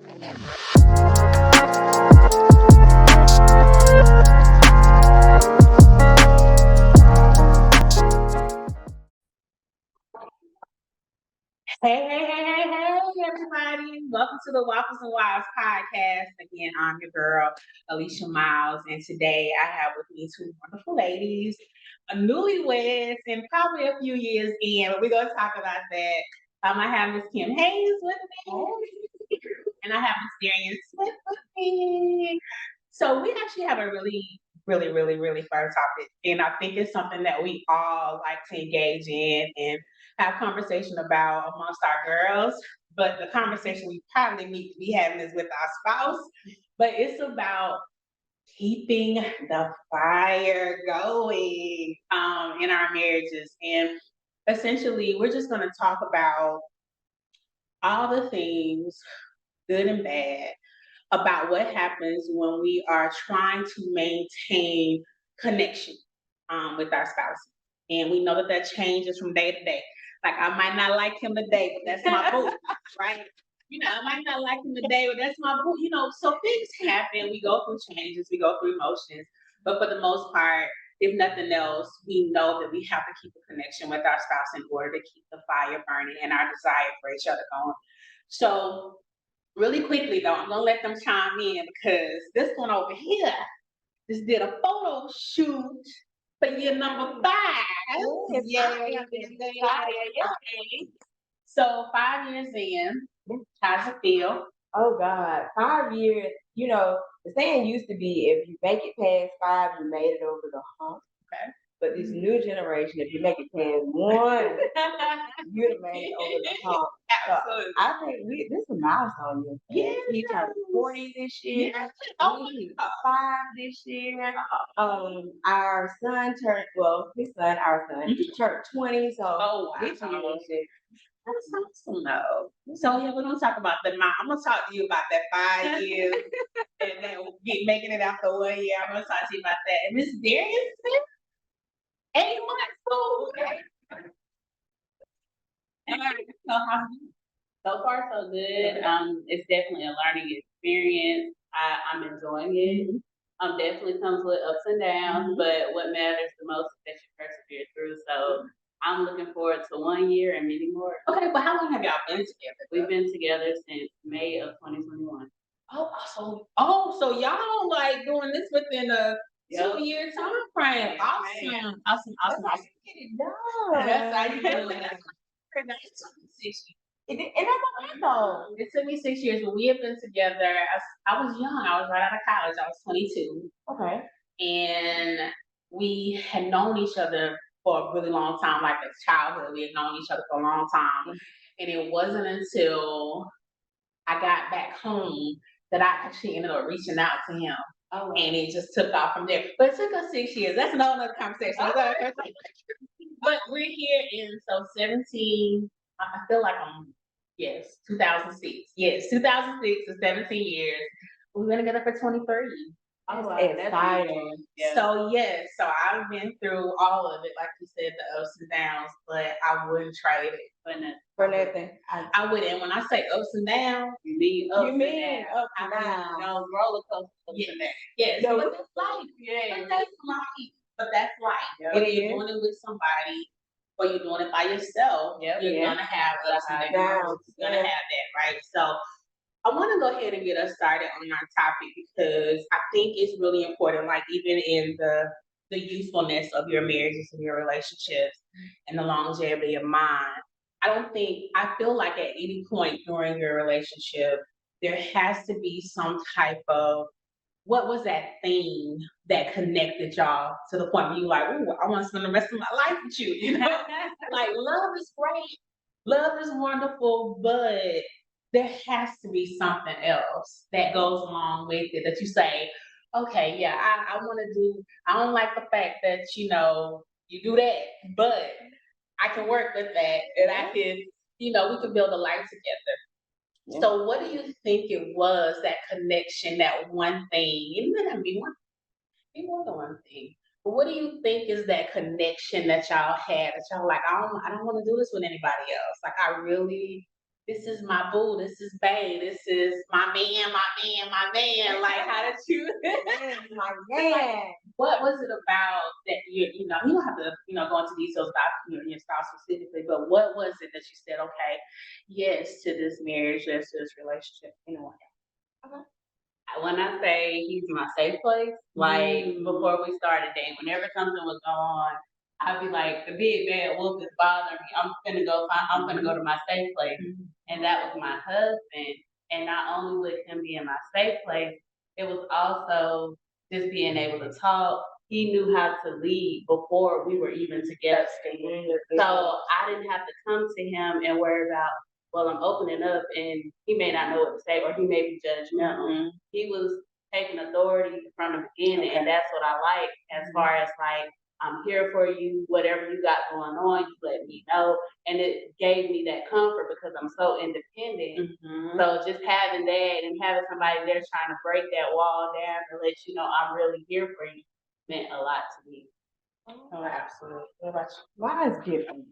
Hey, everybody. Welcome to the Waffles and Wives podcast. Again, I'm your girl, Alicia Miles, and today I have with me two wonderful ladies, a newlyweds and probably a few years in, but we're going to talk about that. I have Miss Kym Haynes with me, and I have Miss Dareion Smith with me. So we actually have a really fun topic, and I think it's something that we all like to engage in and have conversation about amongst our girls. But the conversation we probably need to be having is with our spouse. But it's about keeping the fire going in our marriages, and essentially, we're just going to talk about all the things, good and bad, about what happens when we are trying to maintain connection with our spouses. And we know that that changes from day to day. Like, I might not like him today, but that's my boo, right? I might not like him today, but that's my boo. So things happen. We go through changes, we go through emotions. But for the most part, if nothing else, we know that we have to keep a connection with our spouse in order to keep the fire burning and our desire for each other going. So really quickly though, I'm gonna let them chime in because this one over here just did a photo shoot for year number 5. Yeah. So 5 years in, how's it feel? Oh God, 5 years. The saying used to be, if you make it past 5, you made it over the hump. Okay. But this new generation, if you make it past 1, you'd have made it over the hump. Absolutely. I think this is a milestone. Yes. He turned 40 this year. Yes. Oh, He's 5 this year. Our son turned, our son turned 20. So this year, that's awesome though. So yeah, we're gonna talk about that. I'm gonna talk to you about that 5 years and then making it after 1 year. I'm gonna talk to you about that. And Miss Dareion Smith, 8 months old. So far, so good. It's definitely a learning experience. I'm enjoying it. Definitely comes with ups and downs, but what matters the most is that you persevere through. So I'm looking forward to 1 year and many more. Okay, but how long have y'all been together? We've been together since May of 2021. So y'all like doing this within a 2-year time frame. Awesome. get it done. That's how you do it. And that's though. It took me 6 years, but we have been together. I was young. I was right out of college. I was 22. Okay. And we had known each other for a really long time, like as childhood. We had known each other for a long time. And it wasn't until I got back home that I actually ended up reaching out to him. Oh, wow. And it just took off from there. But it took us 6 years. That's another conversation. But we're here in 17. I feel like 2006. Yes, 2006 is 17 years. We've been together for 23. Oh, wow. Exciting. Yeah. So I've been through all of it, like you said, the ups and downs, but I wouldn't trade it for nothing. I wouldn't. When I say ups and downs, you mean ups and downs. Those roller coasters. Yes. But that's life. Yeah. But that's life. Whether you're doing it with somebody or you're doing it by yourself, you're gonna have ups and downs. You're gonna have that, right? So I want to go ahead and get us started on our topic because I think it's really important, like even in the usefulness of your marriages and your relationships and the longevity of mine. I feel like at any point during your relationship, there has to be some type of, what was that thing that connected y'all to the point where you're like, ooh, I want to spend the rest of my life with you, Like, love is great. Love is wonderful, but there has to be something else that goes along with it that you say, okay, yeah, I don't like the fact that, you do that, but I can work with that and I can, we can build a life together. Yeah. So what do you think it was, that connection, that one thing? It may not be more than one thing. But what do you think is that connection that y'all had that y'all like, I don't want to do this with anybody else. Like, I really this is my boo, this is bae, this is my man, my man, my man. Like, how did you? My man. Like, what was it about that you know, you don't have to, go into details about your spouse specifically, but what was it that you said, okay, yes to this marriage, yes to this relationship, Okay. When I say he's my safe place, like before we started dating, whenever something was going on, I'd be like, the big bad wolf is bothering me. I'm gonna go to my safe place. And that was my husband. And not only with him being my safe place, it was also just being able to talk. He knew how to lead before we were even together. So I didn't have to come to him and worry about, well, I'm opening up and he may not know what to say or he may be judgmental. He was taking authority from the beginning, and that's what I like as far as like, I'm here for you, whatever you got going on, you let me know. And it gave me that comfort because I'm so independent. So just having that and having somebody there trying to break that wall down and let you know I'm really here for you meant a lot to me. Oh, absolutely. What about you? Mine is different.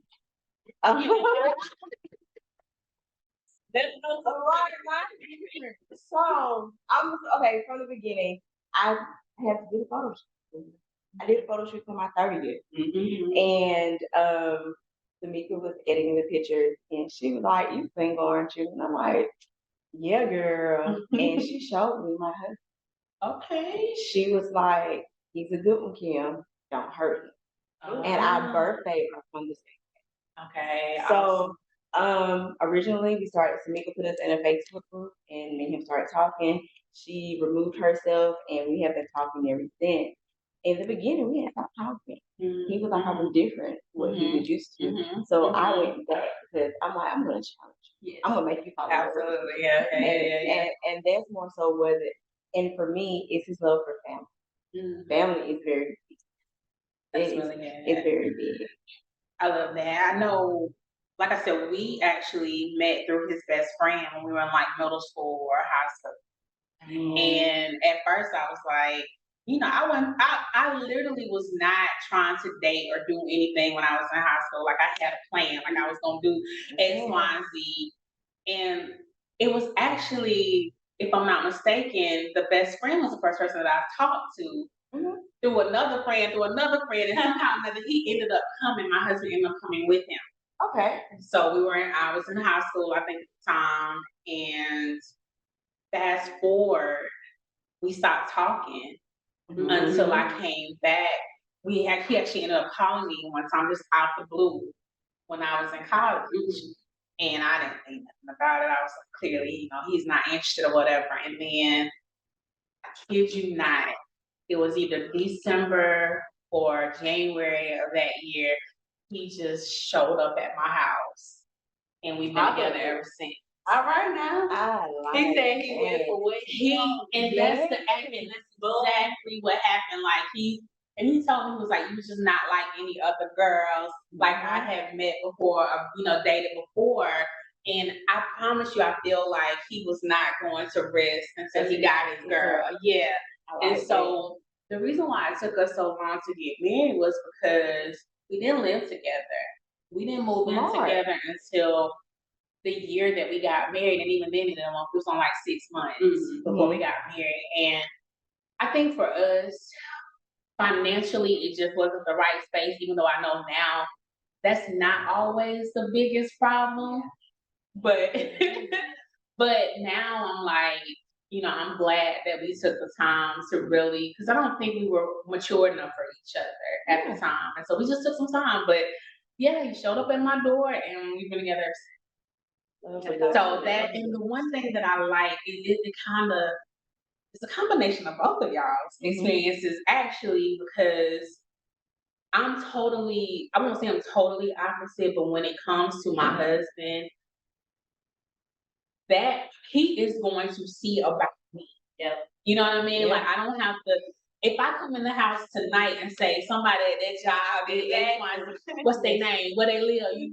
So okay, from the beginning, I had to do a photo shoot. I did a photo shoot for my 30th. And Tamika was editing the pictures and she was like, "You single, aren't you?" And I'm like, "Yeah, girl." And she showed me my husband. Okay. She was like, "He's a good one, Kym. Don't hurt him." And our birthday are from the same. Okay. So originally we started, Tamika put us in a Facebook group and me and him started talking. She removed herself and we have been talking ever since. In the beginning we had stopped talking. He was like, I was different what he was used to. So I went back because I'm like, I'm gonna challenge you. I'm gonna make you follow. Absolutely, yeah. And that's more so was it, and for me it's his love for family. Family is very big. It's very big. I love that. I know, like I said, we actually met through his best friend when we were in like middle school or high school. And at first I was like, I literally was not trying to date or do anything when I was in high school. Like I had a plan, like I was gonna do X, Y, and Z. And it was actually, if I'm not mistaken, the best friend was the first person that I talked to through another friend, and somehow or another he ended up coming. My husband ended up coming with him. Okay. So I was in high school, I think at the time, and fast forward, we stopped talking until I came back. He actually ended up calling me one time just out the blue when I was in college. And I didn't think nothing about it. I was like, clearly, he's not interested or whatever. And then, I kid you not, it was either December or January of that year. He just showed up at my house, and we've been together ever since. All right now. He said he went for what and that's exactly what happened. Like he told me, he was like, you just not like any other girls like I have met before, or, dated before. And I promise you, I feel like he was not going to rest until he got his girl. Yeah. And so the reason why it took us so long to get married was because we didn't live together. We didn't move in together until the year that we got married, and even then it was on like 6 months before we got married. And I think for us, financially, it just wasn't the right space, even though I know now that's not always the biggest problem. But but now I'm like, I'm glad that we took the time to really, because I don't think we were mature enough for each other at the time. And so we just took some time. But yeah, he showed up at my door and we've been together. So that, and the one thing that I like is it's a combination of both of y'all's experiences actually, because I won't say I'm totally opposite, but when it comes to my husband, that he is going to see about me. Yeah. You know what I mean? Yeah. Like I don't have to, if I come in the house tonight and say somebody at that job, what's their name, where they live, he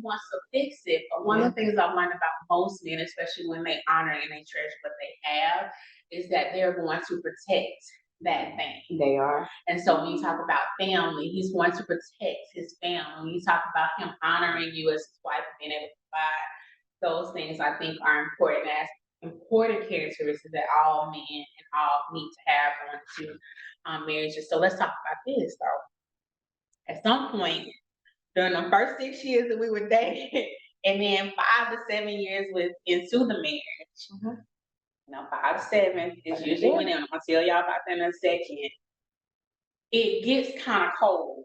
wants to fix it. But one of the things I've learned about most men, especially when they honor and they treasure what they have, is that they're going to protect that thing. They are. And so when you talk about family, he's going to protect his family. When you talk about him honoring you as his wife and being able to provide those things, I think are important as important characteristics that all men and all need to have going to marriages. So let's talk about this though. At some point during the first 6 years that we were dating, and then 5 to 7 years into the marriage. Mm-hmm. 5 to 7 is usually when I'm gonna tell y'all about that in a second. It gets kind of cold.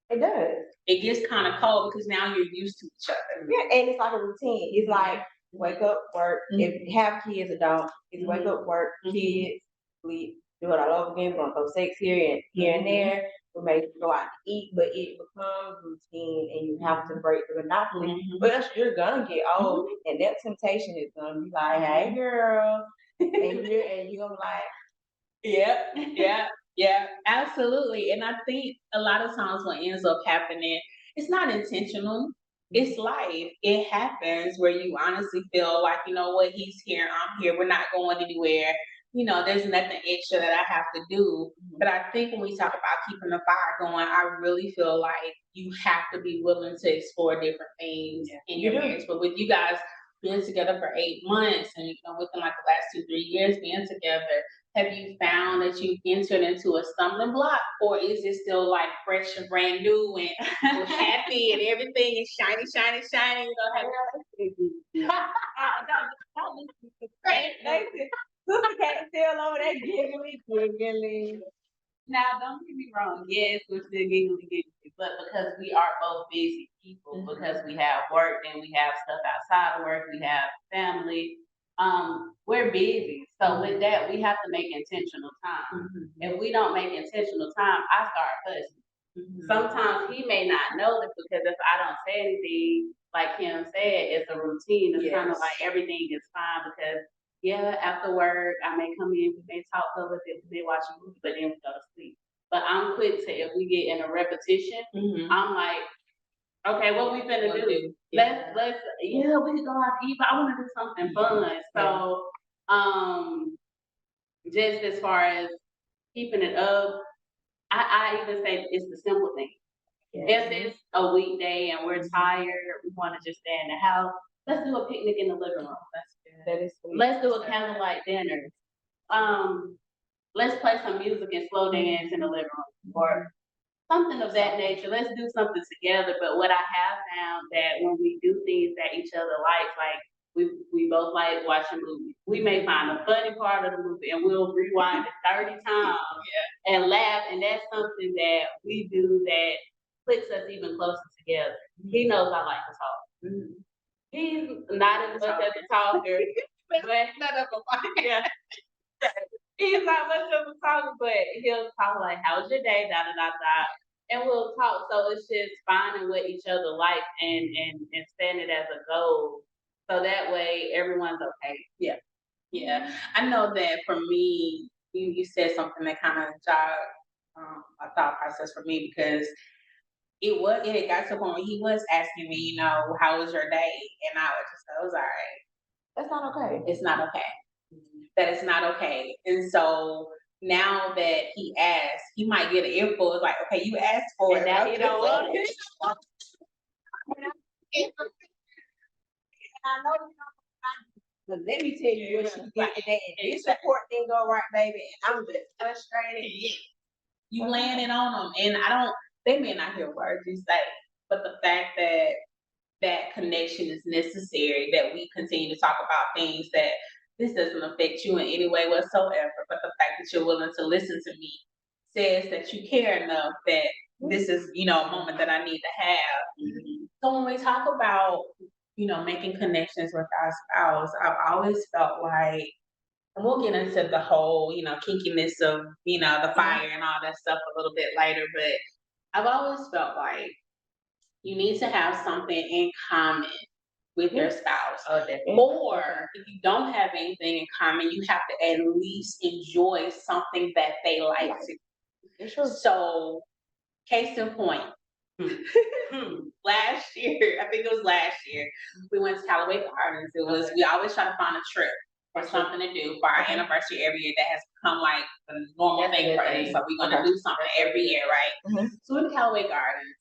It does. It gets kind of cold because now you're used to each other. Yeah, and it's like a routine. It's like wake up, work. If you have kids or don't, it's wake up, work, kids, sleep, do it all over again. We're gonna throw sex here and there. We may go out to eat, but it becomes routine, and you have to break the monotony. But else you're gonna get old, and that temptation is gonna be like, "Hey, girl," and you're gonna be like, Yeah, absolutely. And I think a lot of times what ends up happening, it's not intentional. It's life. It happens where you honestly feel like, you know what, he's here, I'm here, we're not going anywhere. There's nothing extra that I have to do. But I think when we talk about keeping the fire going, I really feel like you have to be willing to explore different things in your marriage. But with you guys being together for 8 months and within like the last 2-3 years being together, have you found that you've entered into a stumbling block, or is it still like fresh and brand new and happy and everything is shiny, shiny, shiny? Sister can't still over there giggly. Now, don't get me wrong. Yes, we're still giggly, but because we are both busy people, because we have work and we have stuff outside of work, we have family. We're busy. So with that, we have to make intentional time. If we don't make intentional time, I start fussing. Sometimes he may not know this because if I don't say anything, like Kym said, it's a routine. It's kind of like everything is fine because after work, I may come in, we may talk a little bit, we may watch a movie, but then we go to sleep. But I'm quick to, if we get in a repetition, I'm like, okay, what we finna do? Let's we can go out to eat, but I wanna do something fun. So just as far as keeping it up, I even say it's the simple thing. If it's a weekday and we're tired, we wanna just stay in the house, let's do a picnic in the living room. That is sweet. Let's do a candlelight dinner. Let's play some music and slow dance in the living room or something of that nature. Let's do something together. But what I have found that when we do things that each other likes, like we both like watching movies. We may find a funny part of the movie and we'll rewind it 30 times and laugh. And that's something that we do that puts us even closer together. He knows I like to talk. He's not as much of a talker, but None of them. he's not much of a talker, but he'll talk like, "How's your day?" Da da da da, and we'll talk. So it's just finding what each other like and setting it as a goal, so that way everyone's okay. Yeah. I know that for me, you said something that kind of jogged a thought process for me because it had got to the point where he was asking me, how was your day? And I was just, I was all right. That's not okay. It's not okay. That it's not okay. And so now that he asked, he might get an earful. It's like, okay, you asked for And it. now you don't want it. I know you don't, but let me tell you what you get today. And this support didn't go right, baby. And I'm just frustrated. You laying it on them. And they may not hear words you say, but the fact that that connection is necessary, that we continue to talk about things that this doesn't affect you in any way whatsoever, but the fact that you're willing to listen to me says that you care enough that this is, a moment that I need to have. So when we talk about, making connections with our spouse, I've always felt like, and we'll get into the whole, kinkiness of, the fire and all that stuff a little bit later, but I've always felt like you need to have something in common with your spouse. Or if you don't have anything in common, you have to at least enjoy something that they like to. So, case in point, last year, I think it was last year, we went to Callaway Gardens. We always try to find a trip. for something to do for our anniversary every year that has become like the normal thing for us. So we're gonna do something every year, right? So we're in the Callaway Gardens.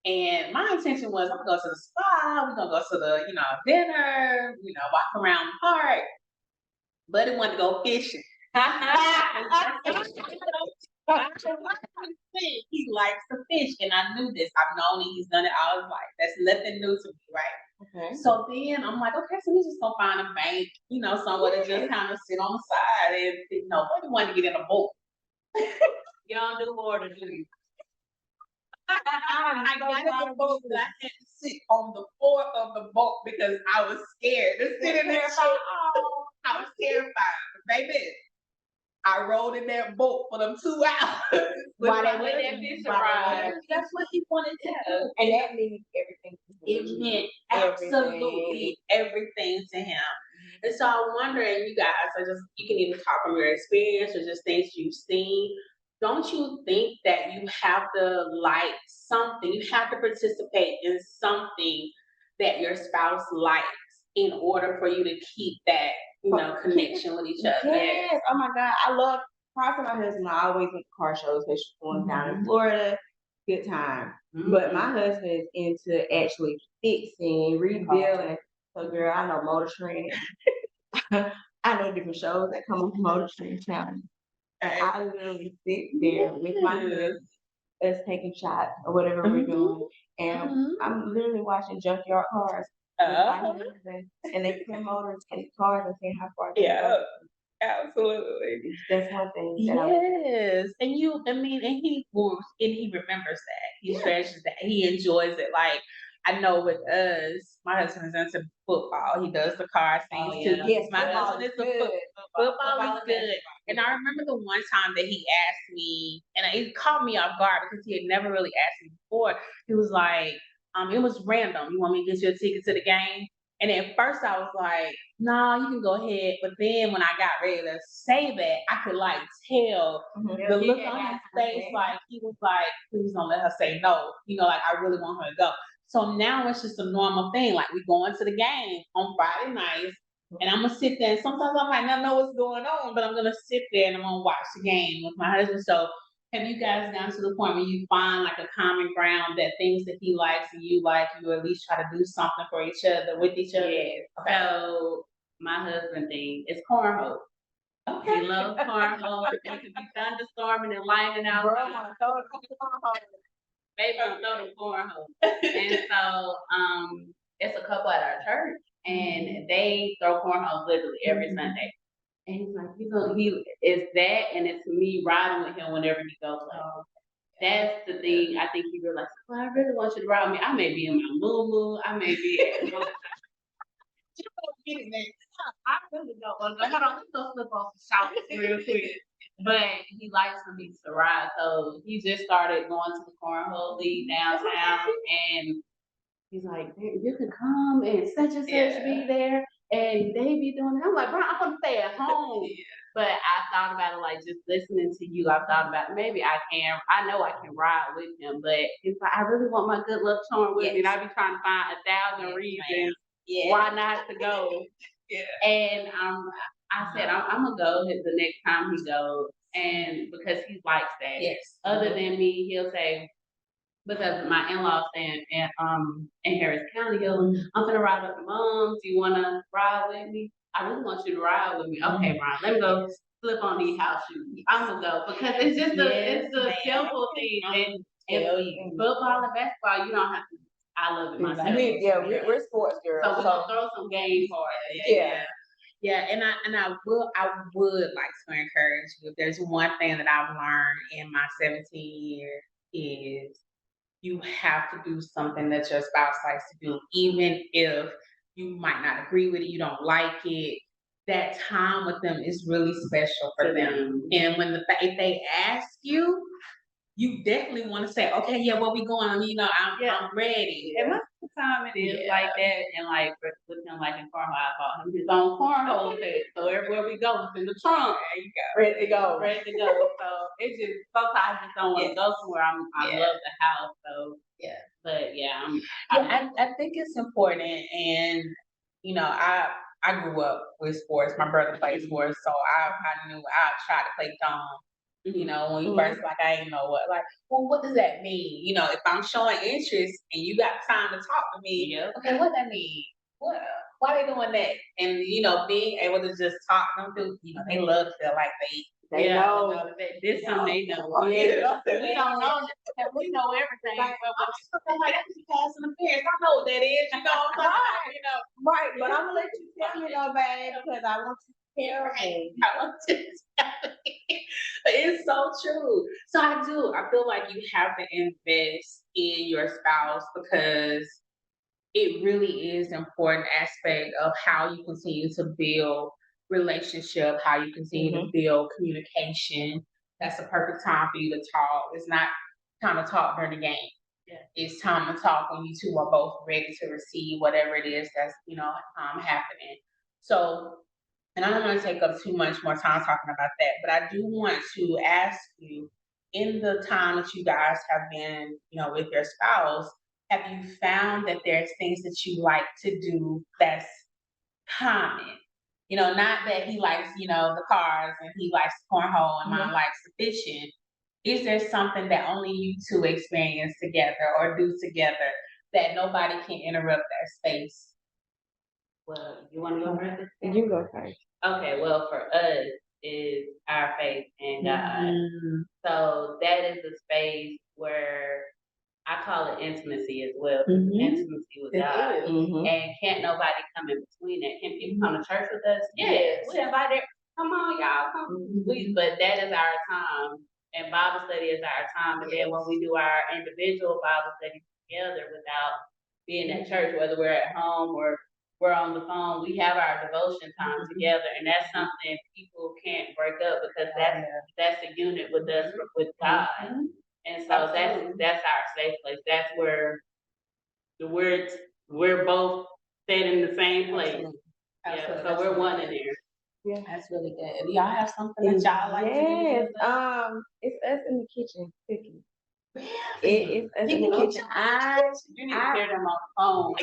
And my intention was I'm gonna go to the spa, we're gonna go to the, dinner, walk around the park. But he wanted to go fishing. He likes to fish, and I knew this. I've known it. He's done it all his life. That's nothing new to me, right? Okay. So then I'm like, okay, so we just gonna find a bank, somewhere to just kind of sit on the side and, but he wanted to get in a boat. You don't do water, do you? I got in the boat, but I had to sit on the floor of the boat because I was scared to sit in there. I was terrified, baby. I rode in that boat for them 2 hours. While they went that fish ride. That's what he wanted to do. And that means everything to him. It meant absolutely everything to him. And so I'm wondering, you guys, you can either talk from your experience or just things you've seen. Don't you think that you have to like something, you have to participate in something that your spouse likes in order for you to keep that, connection with each other? Yes. Oh my God. I love prior to my husband, I always went to car shows, especially going down in Florida. Good time. But my husband is into actually fixing, rebuilding. So girl, I know Motor Trend. I know different shows that come on Motor Trend channel. And I literally sit there with my husband, us taking shots or whatever we're doing. And I'm literally watching junkyard cars. And they put motors in the cars and see how far they go. Absolutely. That's one thing. Yes. And he remembers that. He treasures that. He enjoys it. Like, I know with us, my husband is into football. He does the car things too. Yes, my husband is football is good. And I remember the one time that he asked me, and it caught me off guard because he had never really asked me before. He was like, it was random. You want me to get you a ticket to the game? And at first I was like, no, you can go ahead. But then when I got ready to say that, I could like tell the look on his face, like he was like, please don't let her say no. Like I really want her to go. So now it's just a normal thing. Like we going to the game on Friday nights, and I'm gonna sit there. And sometimes I might not know what's going on, but I'm gonna sit there and I'm gonna watch the game with my husband. So have you guys gotten to the point where you find like a common ground that things that he likes and you like, you at least try to do something for each other, with each other? Yes. Okay. So my husband thing is cornhole. Okay. He loves cornhole. It could be thunderstorming and lightning out. Baby, I'm throwing cornhole. And so it's a couple at our church and they throw cornhole literally every Sunday. And he's like, he is that, and it's me riding with him whenever he goes. That's the thing. I think he realized, well, I really want you to ride with me. I may be in my moo, I may be at home. I really don't want to go. Hold on, let's go slip on some shouts real quick. But he likes for me to ride, so he just started going to the cornhole league downtown, and he's like, you can come and such and such be there. And they be doing it. I'm like, bro, I'm gonna stay at home. But I thought about it, like just listening to you. I thought about maybe I know I can ride with him, but it's like I really want my good luck charm with me. And I be trying to find 1,000 reasons why not to go. And I said I'm gonna go the next time he goes, and because he likes that. Yes. Other than me, he'll say, because my in-laws stay in Harris County, I'm gonna ride with Mom. Do you wanna ride with me? I really want you to ride with me. Okay, Ron, let me go slip on these house shoes. I'm gonna go because it's just it's a simple thing. And football and basketball, you don't have to. I love it myself. We're sports girls. So we're gonna throw some game for it. Yeah, and I would like to encourage you. If there's one thing that I've learned in my 17 years is you have to do something that your spouse likes to do, even if you might not agree with it, you don't like it. That time with them is really special for them. And if they ask you, you definitely want to say, okay, yeah, where we going? I'm ready. And most of the time it is like that, and like with him, like in cornhole, I bought him his own cornhole set. So everywhere we go, it's in the trunk. There you go. Ready to go. So it's just sometimes I just don't want to go somewhere. I love the house, so but I think it's important, and I I grew up with sports. My brother played sports, so I knew I tried to play dumb. You know, when we first like, I didn't know well, what does that mean? You know, if I'm showing interest and you got time to talk to me, okay, what that mean? What? Why they doing that? And you know, being able to just talk them through, you know, they love to feel like They know. that this something they know. Yeah. We don't know that we know everything. like, I'm just looking like that's passing appearance. I know what that is. You know, I'm talking about, you know. Right, but I'm gonna let you tell me though, babe, because I want you to tell me. But it's so true. So I feel like you have to invest in your spouse because it really is an important aspect of how you continue to build relationship, how you continue to build communication. That's the perfect time for you to talk. It's not time to talk during the game. Yeah. It's time to talk when you two are both ready to receive whatever it is that's happening. So, and I don't want to take up too much more time talking about that, but I do want to ask you, in the time that you guys have been, with your spouse, have you found that there's things that you like to do that's common? Not that he likes, the cars and he likes cornhole and mine likes the fishing. Is there something that only you two experience together or do together that nobody can interrupt that space? Well, you want to go first? You go first. Okay, well, for us is our faith in God. So that is a space where I call it intimacy as well. Intimacy with God. And can't nobody come in between that. Can people come to church with us? Yes. We invite them. Come on, y'all. Come. But that is our time. And Bible study is our time. And then when we do our individual Bible study together without being at church, whether we're at home or we're on the phone, we have our devotion time together. And that's something people can't break up because that's a unit with us, with God. And so that's our safe place. That's where we're both staying in the same place. Yeah, so we're one in there. Yeah, that's really good. Do y'all have something that y'all like to do? Yes, it's us in the kitchen cooking. It's us in the kitchen. You need to hear them on the phone.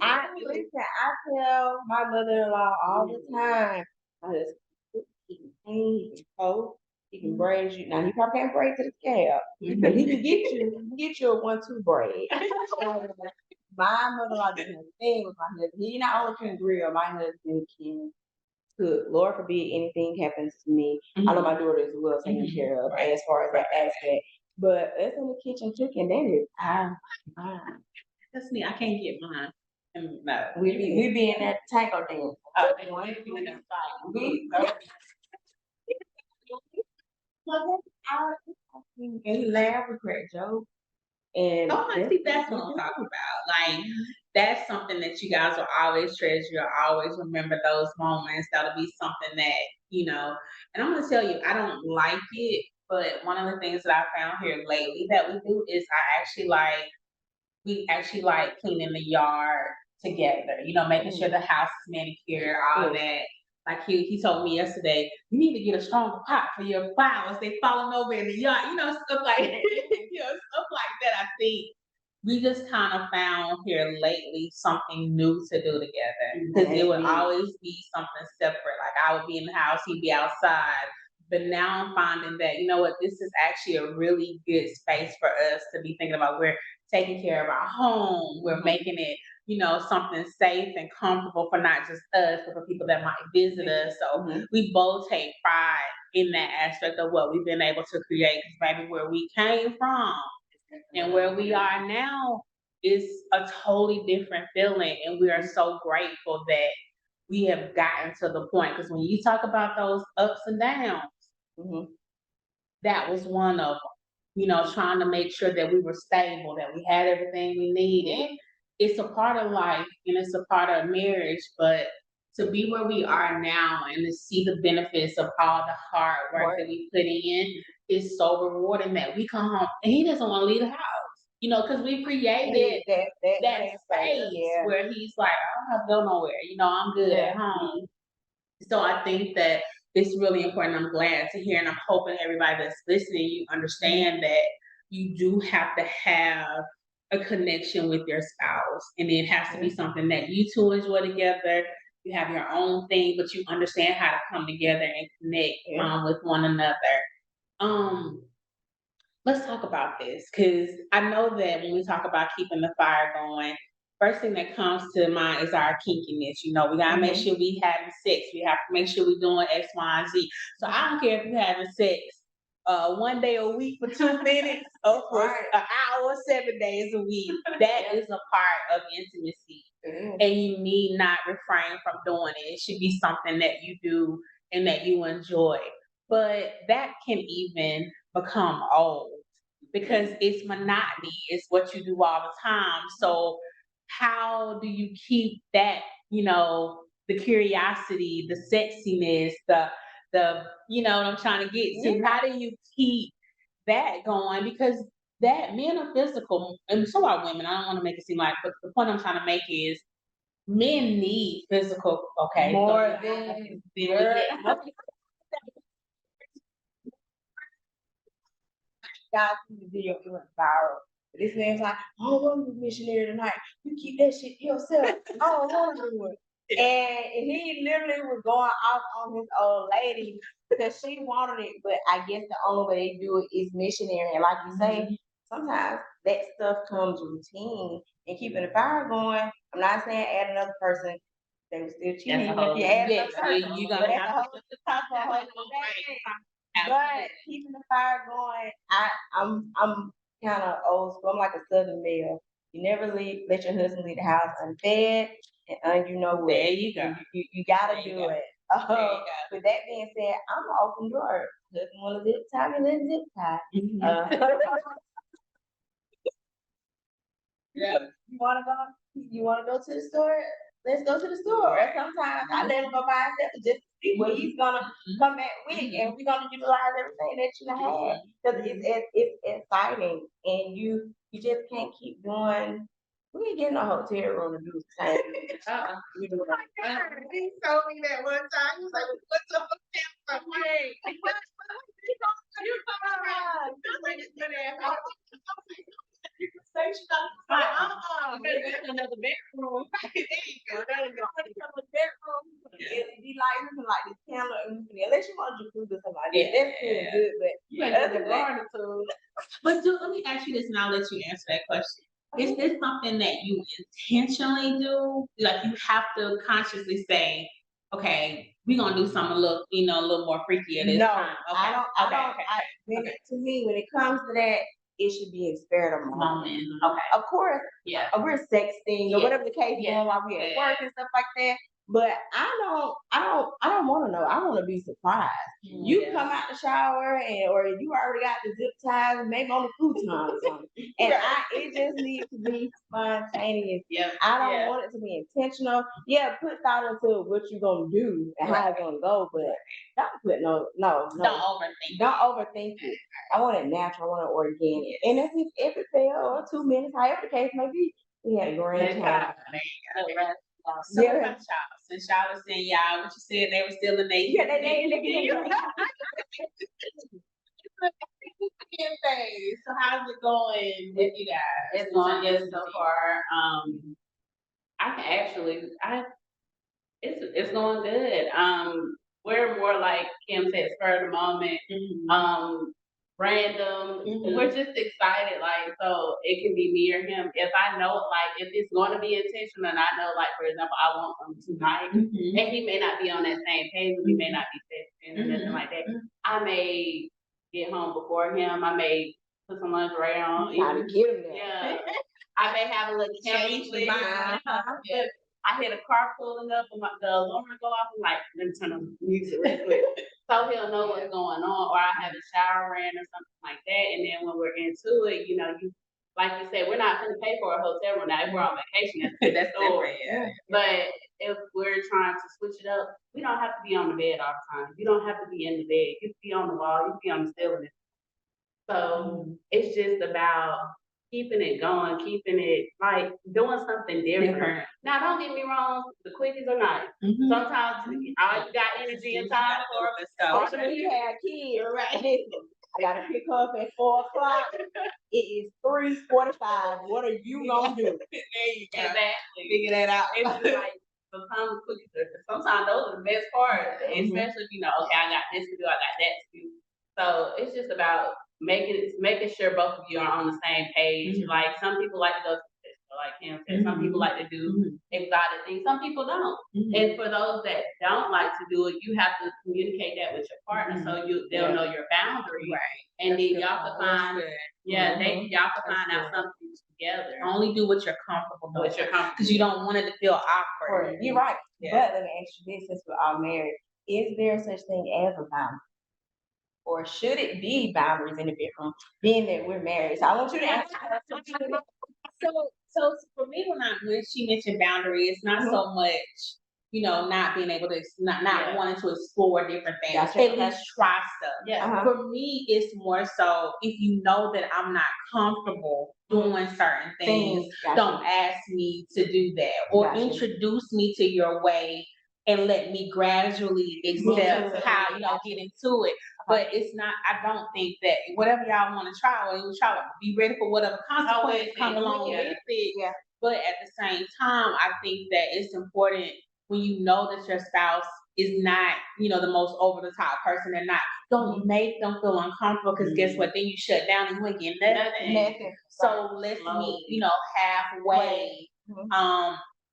I tell my mother-in-law all the time, my husband, he can clean, he can cook, he can braid you. Now he probably can't braid to the scalp, but he can get you a 1-2 braid. My mother-in-law does her thing with my husband. He not only can grill, my husband can cook. Lord forbid anything happens to me. I know my daughter is well taken care of as far as that aspect. But us in the kitchen cooking, that is That's me. I can't get mine. No. we be in that tango dance. And he laugh, we crack jokes. And that's what I'm talking about. Like, that's something that you guys will always treasure. You'll always remember those moments. That'll be something that, and I'm gonna tell you, I don't like it, but one of the things that I found here lately that we do is we actually like cleaning the yard together, making sure the house is manicured, all that. Like he told me yesterday, you need to get a stronger pot for your flowers. They falling over in the yard, stuff like stuff like that. I think we just kind of found here lately something new to do together because it would always be something separate. Like I would be in the house, he'd be outside. But now I'm finding that, this is actually a really good space for us to be thinking about. We're taking care of our home. We're making it, something safe and comfortable for not just us, but for people that might visit us. So we both take pride in that aspect of what we've been able to create. Because maybe where we came from and where we are now is a totally different feeling. And we are so grateful that we have gotten to the point. Because when you talk about those ups and downs, that was one of them. Trying to make sure that we were stable, that we had everything we needed. It's a part of life and it's a part of marriage, but to be where we are now and to see the benefits of all the hard work that we put in is so rewarding that we come home and he doesn't want to leave the house. Because we created that space where he's like, I don't have to go nowhere. I'm good at home. So I think that it's really important. I'm glad to hear, and I'm hoping everybody that's listening, you understand that you do have to have a connection with your spouse. And it has to be something that you two enjoy together. You have your own thing, but you understand how to come together and connect with one another. Let's talk about this, because I know that when we talk about keeping the fire going, first thing that comes to mind is our kinkiness. We gotta make sure we having sex. We have to make sure we're doing X, Y, and Z. So I don't care if you're having sex one day a week for 2 minutes or for an hour, 7 days a week. That is a part of intimacy. And you need not refrain from doing it. It should be something that you do and that you enjoy. But that can even become old because it's monotony. It's what you do all the time. So how do you keep that, the curiosity, the sexiness, the what I'm trying to get to? How do you keep that going? Because that men are physical and so are women. I don't want to make it seem like, but the point I'm trying to make is men need physical, more than guys see the video, it went viral. But this man's like, I don't want to be missionary tonight. You keep that shit to yourself. I don't want to do it. And he literally was going off on his old lady because she wanted it, but I guess the only way they do it is missionary. And like you say, sometimes that stuff comes routine and keeping the fire going. I'm not saying add another person. They were still cheating. You're gonna have to but keeping the fire going, I'm kind of old school. I'm like a Southern male. You never let your husband leave the house unfed and you know what. There you go. You gotta do it. With that being said, I'm an open door. Doesn't want to zip tie, let's zip tie. Yeah. You wanna go to the store? Let's go to the store. Or sometimes I let him go by himself just to see what he's gonna come back with, and we're gonna utilize everything that you have because it's exciting, and you just can't keep doing. We ain't getting a hotel room to do the same. He told me that one time. He was like, "What's the hotel from?" Hey, another bedroom. There you go. Bedroom, LED lights and like the candle, unless you want to do food or something like that. That's still good, but But let me ask you this, and I'll let you answer that question. Is this something that you intentionally do? Like you have to consciously say, "Okay, we're gonna do something a little more freaky at this time." I don't. To me, when it comes to that, it should be in spirit of moment. Okay. Of course, we're sexting or whatever the case is while we're at work and stuff like that. But I don't want to know. I want to be surprised. You come out the shower or you already got the zip ties, maybe on the futon or something. And it just needs to be spontaneous. I don't want it to be intentional. Put thought into what you're gonna do and how it's gonna go, but don't put no. Don't overthink it. I want it natural. I want it organic. And if it fails or 2 minutes, however the case may be, we had a grand time. So what about y'all? Since y'all was saying y'all, what you said they were still in their So how's it going with you guys? It's going good so far. I can actually, it's going good. We're more like Kym said, spur of the moment. Random. We're just excited, like, so it can be me or him. If I know, like, if it's going to be intentional, and I know, like, for example, I want him tonight, and he may not be on that same page, we may not be texting or nothing like that. I may get home before him. I may put some lingerie on. Try to get him there. Yeah. I may have a little change with I hear the car pulling up and the alarm go off. I'm like, let me turn on the music real quick. So he'll know what's going on, or I have a shower in or something like that. And then when we're into it, you like you said, we're not going to pay for a hotel room now. If we're on vacation, that's different. But if we're trying to switch it up, we don't have to be on the bed all the time. You don't have to be in the bed. You can be on the wall. You can be on the ceiling. So it's just about keeping it going, keeping it like doing something different. Now, don't get me wrong, the quickies are nice. Sometimes all you got energy and time for, especially when you have kids, right? I gotta pick her up at 4 o'clock. It is 3:45. What are you gonna do? Exactly. Figure that out. It's just like sometimes those are the best parts, especially if you know, okay, I got this to do, I got that to do. So it's just about making sure both of you are on the same page. Like some people like to go to the festival, like Kym said, some people like to do exotic things, some people don't. And for those that don't like to do it, you have to communicate that with your partner so they'll know your boundaries. Right. And then y'all can That's find good. y'all can find out something together. Only do what you're comfortable doing. What you're comfortable. Because you don't want it to feel awkward. You're right. Yeah. But let me ask you this, since we're all married, is there such thing as a boundary? Or should it be boundaries in the bedroom, being that we're married? So I want you to answer. So for me, when she mentioned boundary, it's not so much, not being able to, not wanting to explore different things. Gotcha. At least try stuff. Yeah. For me, it's more so if you know that I'm not comfortable doing certain things, don't ask me to do that, or introduce me to your way and let me gradually accept how get into it. But it's not. I don't think that whatever y'all want to try, or you try to be ready for whatever consequences come along with it. Yeah. But at the same time, I think that it's important when you know that your spouse is not, the most over the top person, and don't make them feel uncomfortable, because guess what? Then you shut down and you ain't getting nothing. So let's meet, halfway.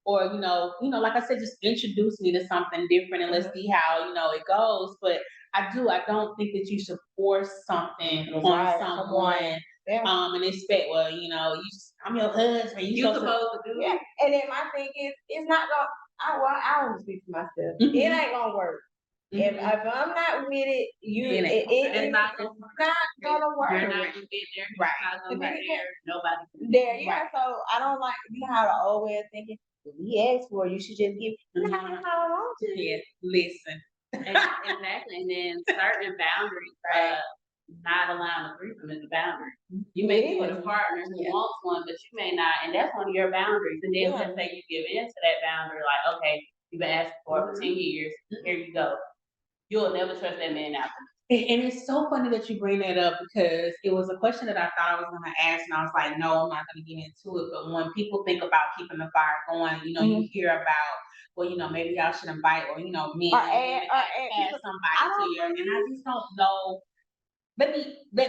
Or, like I said, just introduce me to something different and let's see how, it goes. But I don't think that you should force something on someone. And expect, well, I'm your husband. You supposed to do it. And then my thing is, it's not gonna. I always speak for myself. It ain't gonna work. If I'm not with it, it's not gonna work. You're not gonna get there. Right. Not gonna get there. Nobody. There, yeah. Right. So I don't like. You know how the old way of thinking. If he asked for it, you should just give. No, I don't want to. Yeah. Listen. Exactly. And then certain boundaries. Not allowing a threesome is a boundary. You may be with a partner who wants one, but you may not, and that's one of your boundaries. And then let's say you give in to that boundary, like, okay, you've been asking for it for 10 years, here you go. You'll never trust that man after. And it's so funny that you bring that up, because it was a question that I thought I was going to ask, and I was like, no, I'm not going to get into it. But when people think about keeping the fire going, you hear about, well, maybe y'all should invite, or, men add somebody to you. And I just don't know. Let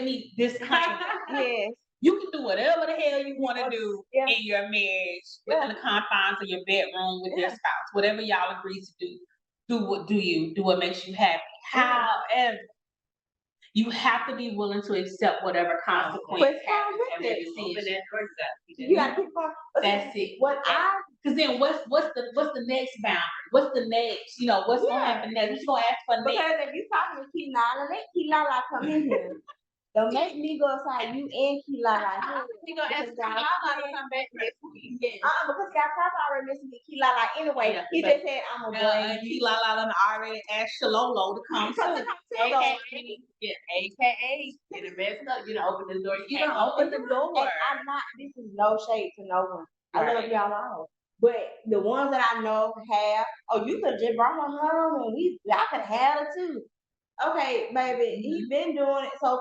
me disclaim. Yes. You can do whatever the hell you want to do in your marriage, within the confines of your bedroom with your spouse. Whatever y'all agree to do what makes you happy. However, you have to be willing to accept whatever consequences happen with it. You gotta keep on. That's it. Because then what's the next boundary? What's the next? What's gonna happen next? What's gonna ask for next? Because if you talking to Keelala, let Keelala come in here. Don't make me go outside you and Keelala. He gonna ask Keelala to come back next week. Because I probably already missing Keelala anyway. He just said I'm gonna bring Keelala already asked Shalolo to come too. AKA, in the mess up, open the door. You don't open the door. And I'm not. This is no shade to no one. I love y'all all. But the ones that I know have, you could just brought her home and I could have her too. Okay, baby, he's been doing it. So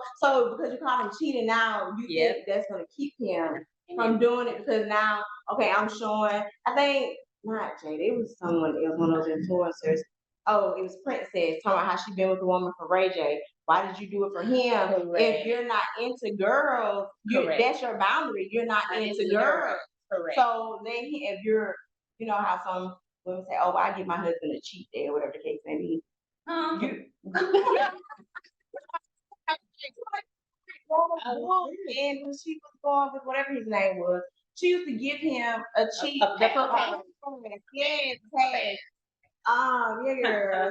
because you call him cheating now, you think that's gonna keep him from doing it, because now, okay, I'm showing. I think not Jade. It was someone else, one of those influencers. Oh, it was Princess talking about how she been with the woman for Ray J. Why did you do it for him? Correct. If you're not into girls, that's your boundary. You're not into girls. Correct. So then, if you're, how some women say, "Oh, well, I give my husband a cheat day," or whatever the case may be. And when she was going with whatever his name was, she used to give him a cheat. Yes, girl.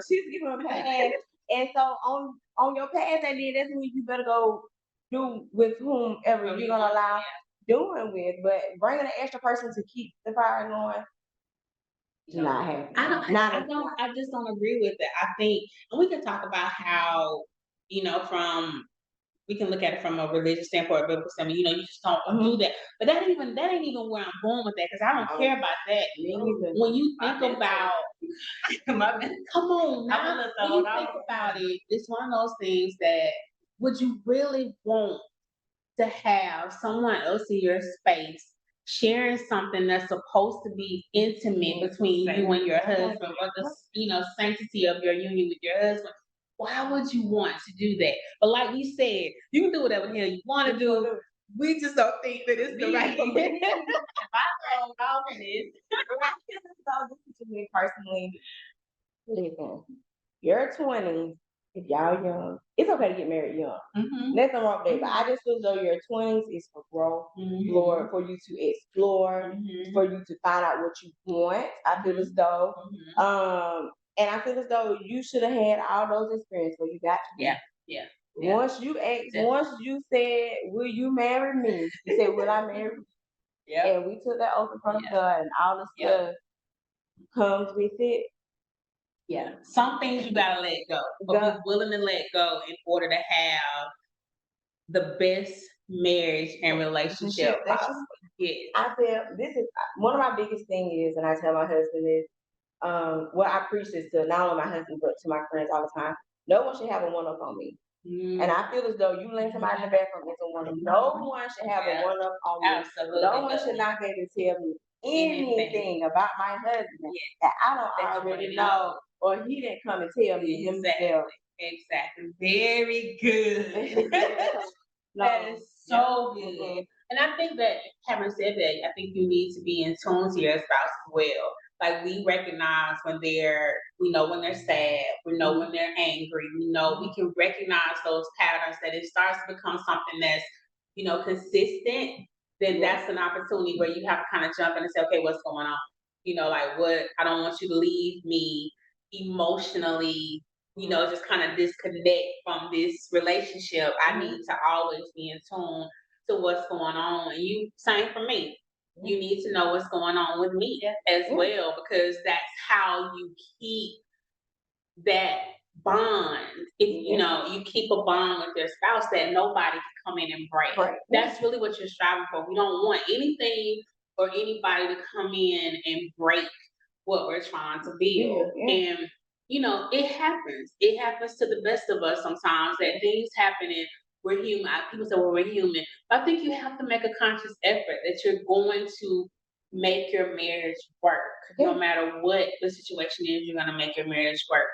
She used to give him a pass. And so on your pass, and then that's when you better go do with whomever you're gonna allow doing with. But bringing an extra person to keep the fire going. Not happy. I just don't agree with it. I think, and we can talk about how, we can look at it from a religious standpoint, a biblical standpoint. You just don't do that. But that ain't even where I'm going with that, because I don't care about that. When you think about, come on, now, when you think about it, it's one of those things that would you really want to have someone else in your space sharing something that's supposed to be intimate between you and your husband, or the sanctity of your union with your husband? Why would you want to do that? But like we said, you can do whatever the hell you want to do. We just don't think that it's the right thing. So this is to me personally. Listen, your 20s, if y'all young, it's okay to get married young. Nothing wrong with that. But I just feel as though your 20s is for growth, for you to explore, for you to find out what you want. I feel as though, and I feel as though you should have had all those experiences where you got to. Yeah. Once you said, "Will you marry me?" You said, "Will I marry you?" Yeah. And we took that oath in front of God, and all the stuff comes with it. Yeah, some things you gotta let go, but be willing to let go in order to have the best marriage and relationship possible. Yes. I feel this is one of my biggest things is, and I tell my husband is, well, I preach this to not only my husband but to my friends all the time. No one should have a one up on me. And I feel as though you lay somebody in the bathroom as a one up. No one should have a one up on me. Absolutely. No one should not be able to tell me anything about my husband that I don't already know, or he didn't come and tell me himself. Exactly. Very good. That is so good. And I think that, having said that, I think you need to be in tune to your spouse as well. Like, we recognize when when they're sad, we know when they're angry, we can recognize those patterns, that it starts to become something that's, consistent, then that's an opportunity where you have to kind of jump in and say, okay, what's going on? I don't want you to leave me emotionally, just kind of disconnect from this relationship. I need to always be in tune to what's going on. And same for me. You need to know what's going on with me as well, because that's how you keep that bond. If you keep a bond with your spouse that nobody can come in and break. Right. That's really what you're striving for. We don't want anything or anybody to come in and break what we're trying to build. And it happens. It happens to the best of us sometimes, that things happen and we're human. People say, well, we're human. But I think you have to make a conscious effort that you're going to make your marriage work. No matter what the situation is, you're going to make your marriage work.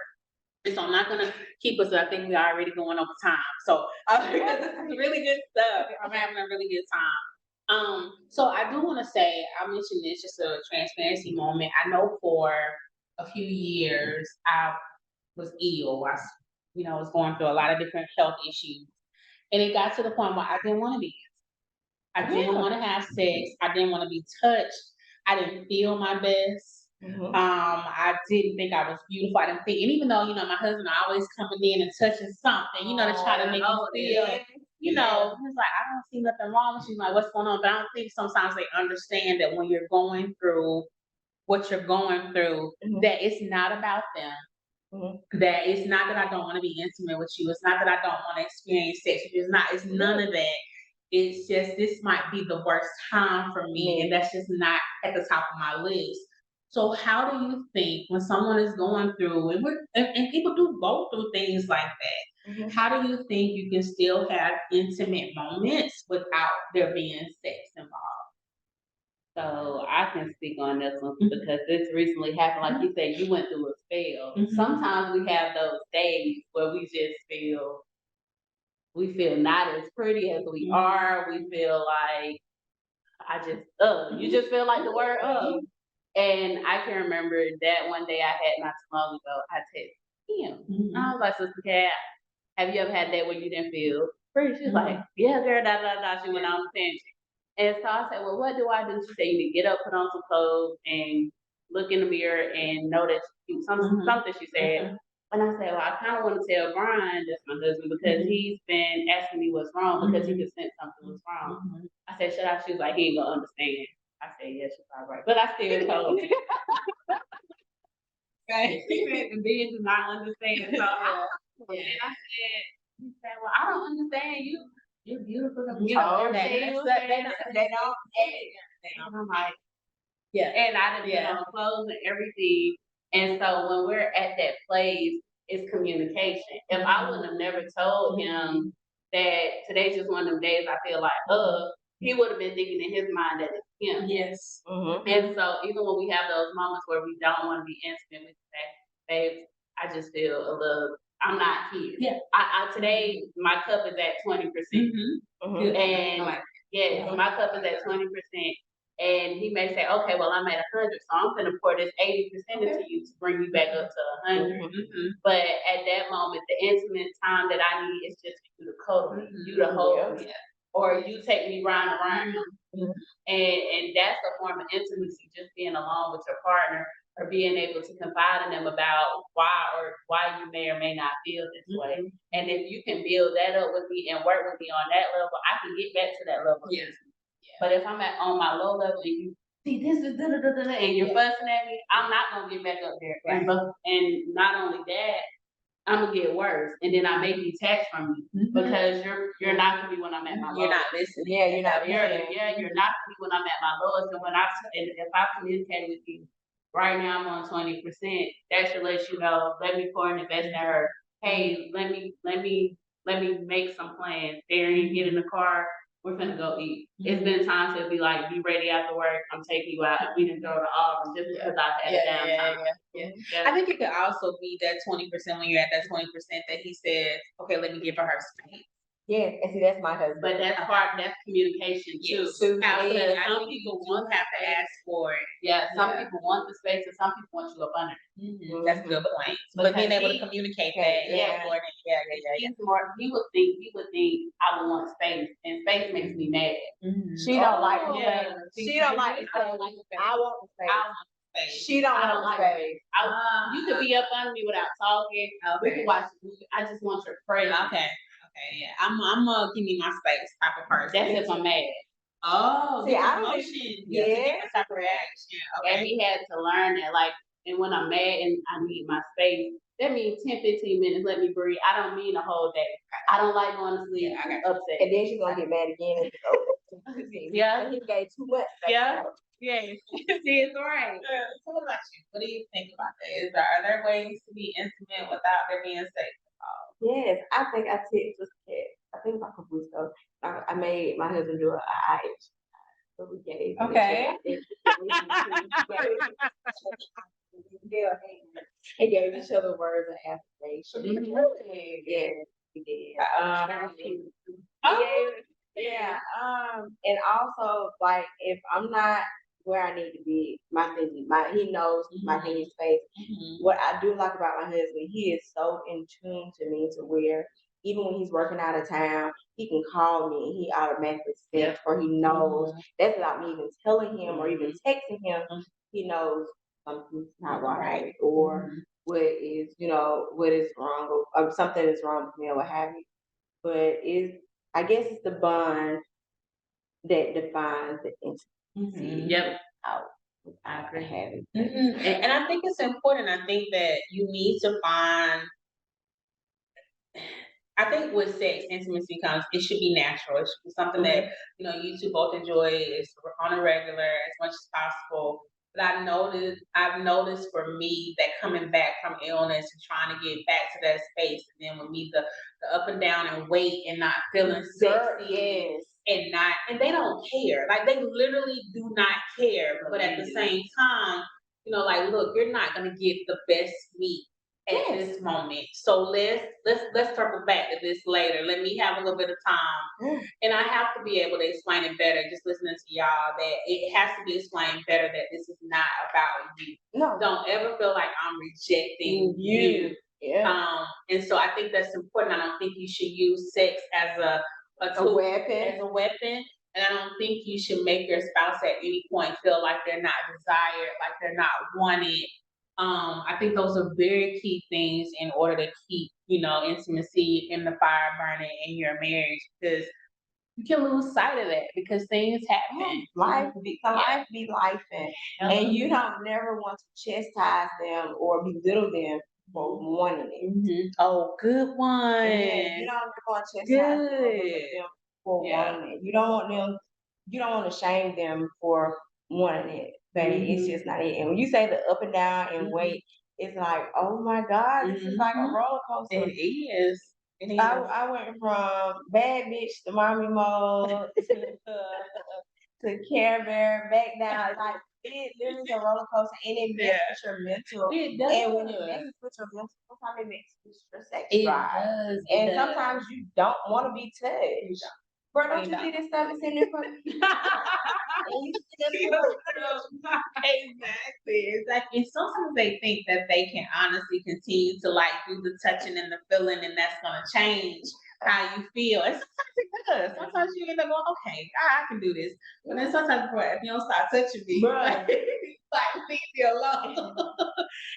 And so I'm not going to keep us. I think we're already going over time. So because this is really good stuff. I'm having a really good time. So I do want to say, I mentioned this, just a transparency moment. I know for a few years I was ill. I was going through a lot of different health issues, and it got to the point where I didn't want to be. I didn't want to have sex. I didn't want to be touched. I didn't feel my best. I didn't think I was beautiful. I didn't think, and even though my husband always coming in and touching something, to try to make me feel. He's like, I don't see nothing wrong with you. Like, what's going on? But I don't think sometimes they understand that when you're going through what you're going through, that it's not about them. That it's not that I don't want to be intimate with you. It's not that I don't want to experience sex. It's none of that. It's just, this might be the worst time for me, and that's just not at the top of my list. So how do you think, when someone is going through, and people do go through things like that, how do you think you can still have intimate moments without there being sex involved? So I can speak on this one because this recently happened. Like you said, you went through a spell. Sometimes we have those days where we just feel not as pretty as we are. We feel like you just feel like the word And I can remember that one day I had not too long ago, I texted him. I was like, Sister Cat, have you ever had that where you didn't feel pretty? She's like, yeah, girl, She went on the tangent. And so I said, well, what do I do? She said, you need to get up, put on some clothes, and look in the mirror and know that something she said. And I said, well, I kind of want to tell Brian, that's my husband, because he's been asking me what's wrong, because he could sense something was wrong. I said, should I? She was like, he ain't gonna understand. I said, yes, you're probably right. But I still told him. He said the men do not understand. So and I said, he said, well, I don't understand you. You're beautiful. They don't get it. And I'm like, and I didn't get on clothes and everything. And so when we're at that place, it's communication. If I wouldn't have never told him that today's just one of them days I feel like, he would have been thinking in his mind that it's him. Yes. And so even when we have those moments where we don't want to be intimate, we say, babe, I just feel a little, I'm not here. Yeah. Today my cup is at 20%. And my cup is at 20%. And he may say, okay, well, I'm at 100, so I'm going to pour this 80% into you to bring you back up to 100. But at that moment, the intimate time that I need is just for you to cuddle me, you to hold me, or you take me round and round. And that's a form of intimacy, just being alone with your partner or being able to confide in them about why you may or may not feel this way. And if you can build that up with me and work with me on that level, I can get back to that level. But if I'm on my low level and you see this is and you're fussing at me, I'm not gonna get back up there. And not only that, I'm gonna get worse, and then I may detach from you because you're not gonna be when I'm at my lowest. You're not listening. Yeah, you're not gonna be when I'm at my lowest. And if I communicate with you right now, I'm on 20%. That should let you know. Let me pour and invest in her. Hey, let me make some plans. Dareion, get in the car. We're gonna go eat. It's been times to be like, be ready after work. I'm taking you out. And we didn't go to Auburn just because I've had a downtime. I think it could also be that 20% when you're at that 20% that he says, okay, let me give her space. Yes, and see, that's my husband. But that's communication too. Some people won't have to ask for it. Yeah, some people want the space and some people want you up under. That's a good point. But being able to communicate that, he would think I would want space, and space makes me mad. She don't like the space. She don't like the space. I want the space. She don't want the space. You could be up under me without talking. We could watch a movie. I just want your presence. Okay, yeah. I'm give me my space type of person. That's if I'm mad. Oh, see, I don't emotion. Different type of reaction. Okay. And he had to learn that, like, and when I'm mad and I need my space, that means 10, 15 minutes, let me breathe. I don't mean the whole day. I don't like going to sleep upset. And then she's gonna get mad again. Yeah. He gave too much. Yeah. Yes. See, it's right. So what about you? What do you think about that? Are there ways to be intimate without there being sex? Yes, I think I think about a couple weeks ago, I made my husband do an IH. So we gave he gave each other words of affirmation. Yeah, he did. And also, like, if I'm not where I need to be, he knows my thinking space. What I do like about my husband, he is so in tune to me to where even when he's working out of town, he can call me and he automatically sense or he knows that's without me even telling him or even texting him. He knows something's not right or what is wrong or something is wrong with me or what have you. But I guess it's the bond that defines the intimacy. I agree. And I think it's important. I think that you need to find. I think with sex, intimacy it should be natural. It should be something that you two both enjoy. It's on a regular as much as possible. But I've noticed for me that coming back from illness and trying to get back to that space, and then with me the up and down and weight and not feeling sexy and they don't care. Like they literally do not care. But at the same time, like, look, you're not gonna get the best meat at this moment. So let's circle back to this later. Let me have a little bit of time. And I have to be able to explain it better, just listening to y'all, that it has to be explained better that this is not about you. No. Don't ever feel like I'm rejecting you. Yeah. And so I think that's important. I don't think you should use sex as a weapon. And I don't think you should make your spouse at any point feel like they're not desired, like they're not wanted. I think those are very key things in order to keep, intimacy in the fire burning in your marriage, because you can lose sight of that because things happen. Life be life, and you don't never want to chastise them or belittle them for wanting it. Oh, good one. You don't want to chastise them for wanting it. You don't want to shame them for wanting it. But it's just not it. And when you say the up and down and weight, it's like, oh my God, this is like a roller coaster. It is. I went from bad bitch to mommy mode to Care Bear back down. Like it literally is a roller coaster, and it messes with your mental. It does. And when it messes with your mental, sometimes it messes with your sex It drive. does. And sometimes you don't want to be touched. Bro, don't you see this stuff that's in there for me? Exactly. And sometimes they think that they can honestly continue to like do the touching and the feeling, and that's gonna change how you feel. And sometimes it does. Sometimes you end up going, okay, I can do this. But then sometimes, bro, if you don't start touching me, Right. like leave me alone.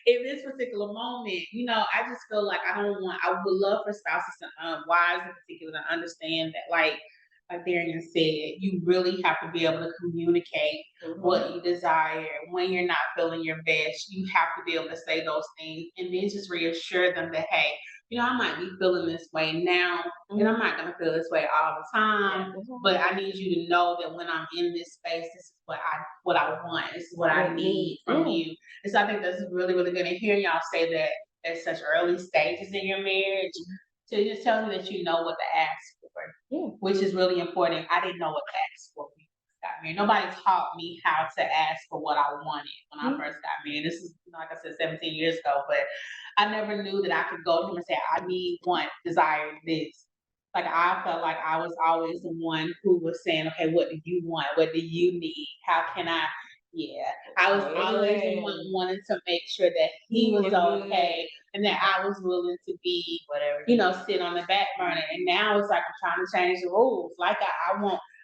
In this particular moment, I just feel like I would love for spouses to, wives in particular, to understand that, like Dareion said, you really have to be able to communicate what you desire. When you're not feeling your best, you have to be able to say those things, and then just reassure them that, hey, I might be feeling this way now, and I'm not gonna feel this way all the time. But I need you to know that when I'm in this space, this is what I want. This is what I need from you. And so I think that's really, really good. And hearing y'all say that at such early stages in your marriage, to just tell me that you know what to ask for, which is really important. I didn't know what to ask for when I got married. Nobody taught me how to ask for what I wanted when I first got married. This is, like I said, 17 years ago, but I never knew that I could go to him and say, I need, want, desire this. Like I felt like I was always the one who was saying, okay, what do you want? What do you need? How can I? Yeah, I was always the one wanting to make sure that he was okay and that I was willing to be whatever, sit on the back burner. And now it's like I'm trying to change the rules. Like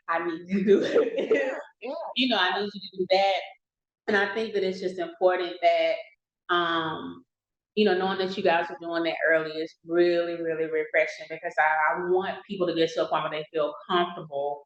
I need you to do it. I need you to do that. And I think that it's just important that, knowing that you guys are doing that early is really, really refreshing, because I want people to get to a point where they feel comfortable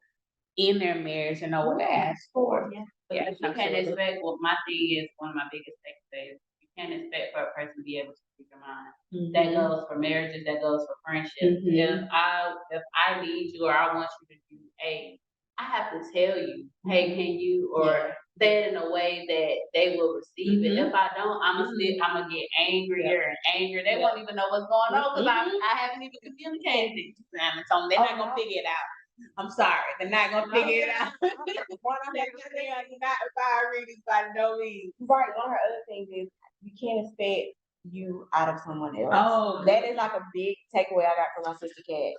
in their marriage and know what to ask for. Yeah, you can't expect. Well, my thing is, one of my biggest takeaways: you can't expect for a person to be able to speak your mind. That goes for marriages. That goes for friendships. If I need you, or I want you to do A, I have to tell you, hey, can you, or say it in a way that they will receive it. If I don't, I'm gonna get angrier and angrier. They won't even know what's going on because I haven't even communicated it. And so they're not gonna figure it out. I'm sorry, they're not gonna figure it out. They are not fire readers by no means. Right. One of her other things is you can't expect you out of someone else. Oh, that is like a big takeaway I got from my sister Cat.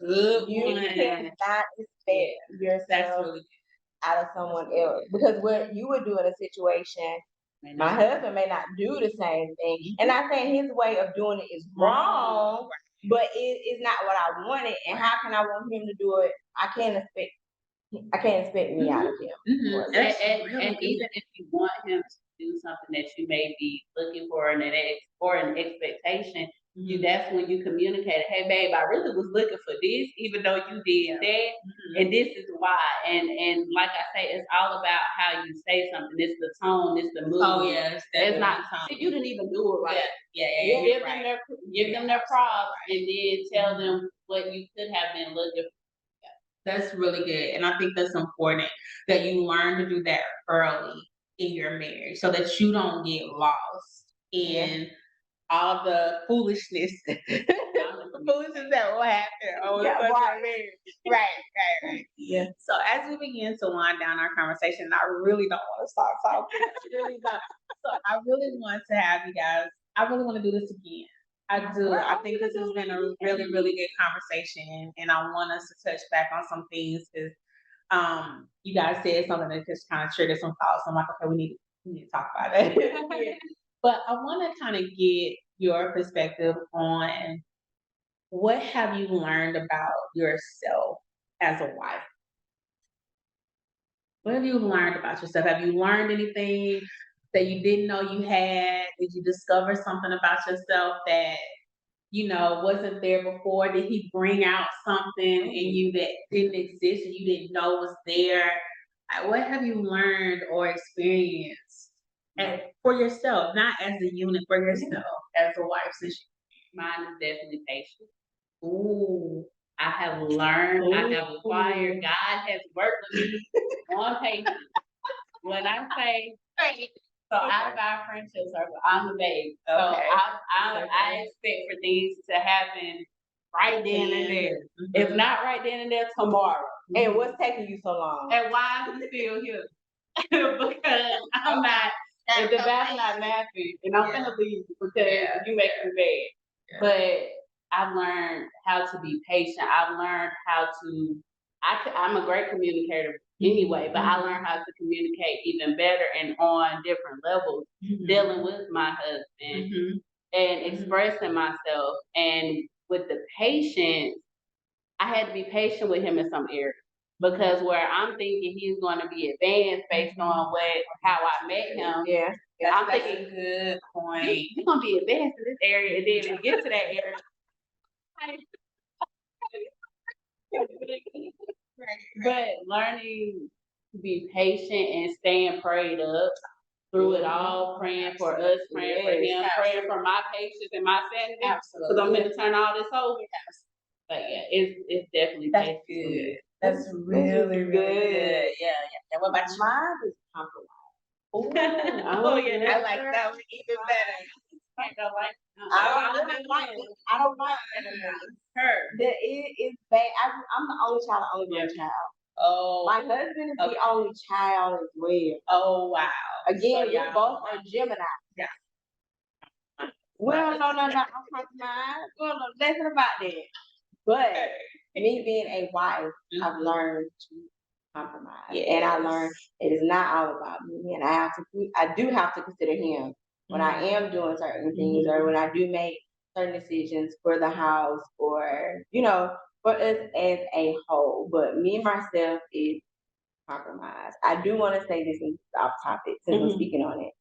You cannot expect yourself out of someone else, because what you would do in a situation, my husband may not do the same thing. And I'm saying his way of doing it is wrong, but it is not what I wanted. And how can I want him to do it? I can't expect me out of him. And even if you want him to do something that you may be looking for and an expectation, that's when you communicate, hey babe, I really was looking for this, even though you did that, and this is why. And like I say, it's all about how you say something. It's the tone, it's the mood. Oh yeah, it's not. See, you didn't even do it right. Yeah. Give them their props, and then tell them what you could have been looking for. That's really good. And I think that's important that you learn to do that early in your marriage so that you don't get lost in all the foolishness. The foolishness that will happen over the course of our marriage. Right. Yeah. So as we begin to wind down our conversation, I really don't want to stop talking. I really don't. So I really want to have you guys, I really want to do this again. I do. I think this has been a really, really good conversation, and I want us to touch back on some things because you guys said something that just kind of triggered some thoughts. I'm like, okay, we need to talk about it. But I want to kind of get your perspective on what have you learned about yourself as a wife? What have you learned about yourself? Have you learned anything that you didn't know you had? Did you discover something about yourself that wasn't there before? Did he bring out something in you that didn't exist and you didn't know was there? What have you learned or experienced for yourself, not as a unit, for yourself as a wife? Mine is definitely patience. Ooh. I have learned, I have acquired, God has worked with me on patience. When I say so out of our friendship circle, I'm the baby. So I expect for things to happen right then and there. If not right then and there, tomorrow. And what's taking you so long? And why is he still here? Because I'm not, if the bath's not laughing, and I'm gonna leave because you make me mad. But I've learned how to be patient. I've learned how to, I'm a great communicator anyway, but I learned how to communicate even better and on different levels, dealing with my husband and expressing myself. And with the patience, I had to be patient with him in some areas. Because where I'm thinking he's going to be advanced based on how I met him, I'm thinking, a good point. you're going to be advanced in this area, and then when you get to that area, but learning to be patient and staying prayed up through it all, praying for us, praying for him, praying for my patience and my sanity, because I'm going to turn all this over. But yeah, it's definitely That's good. That's really good. Yeah. And what about you? Mine is compromise. Oh yeah, I like that one even better. I don't like her. That it is bad. I'm the only child, the only grandchild. Oh, My husband is the only child as well. oh wow. Again, So we both are Gemini. Yeah. Well, no, I'm compromised. Well, no, nothing about that. But me being a wife, I've learned to compromise, and I learned it is not all about me, and I do have to consider him when I am doing certain things, or when I do make certain decisions for the house, or for us as a whole. But me and myself is compromise. I do want to say this is off topic since we're speaking on it.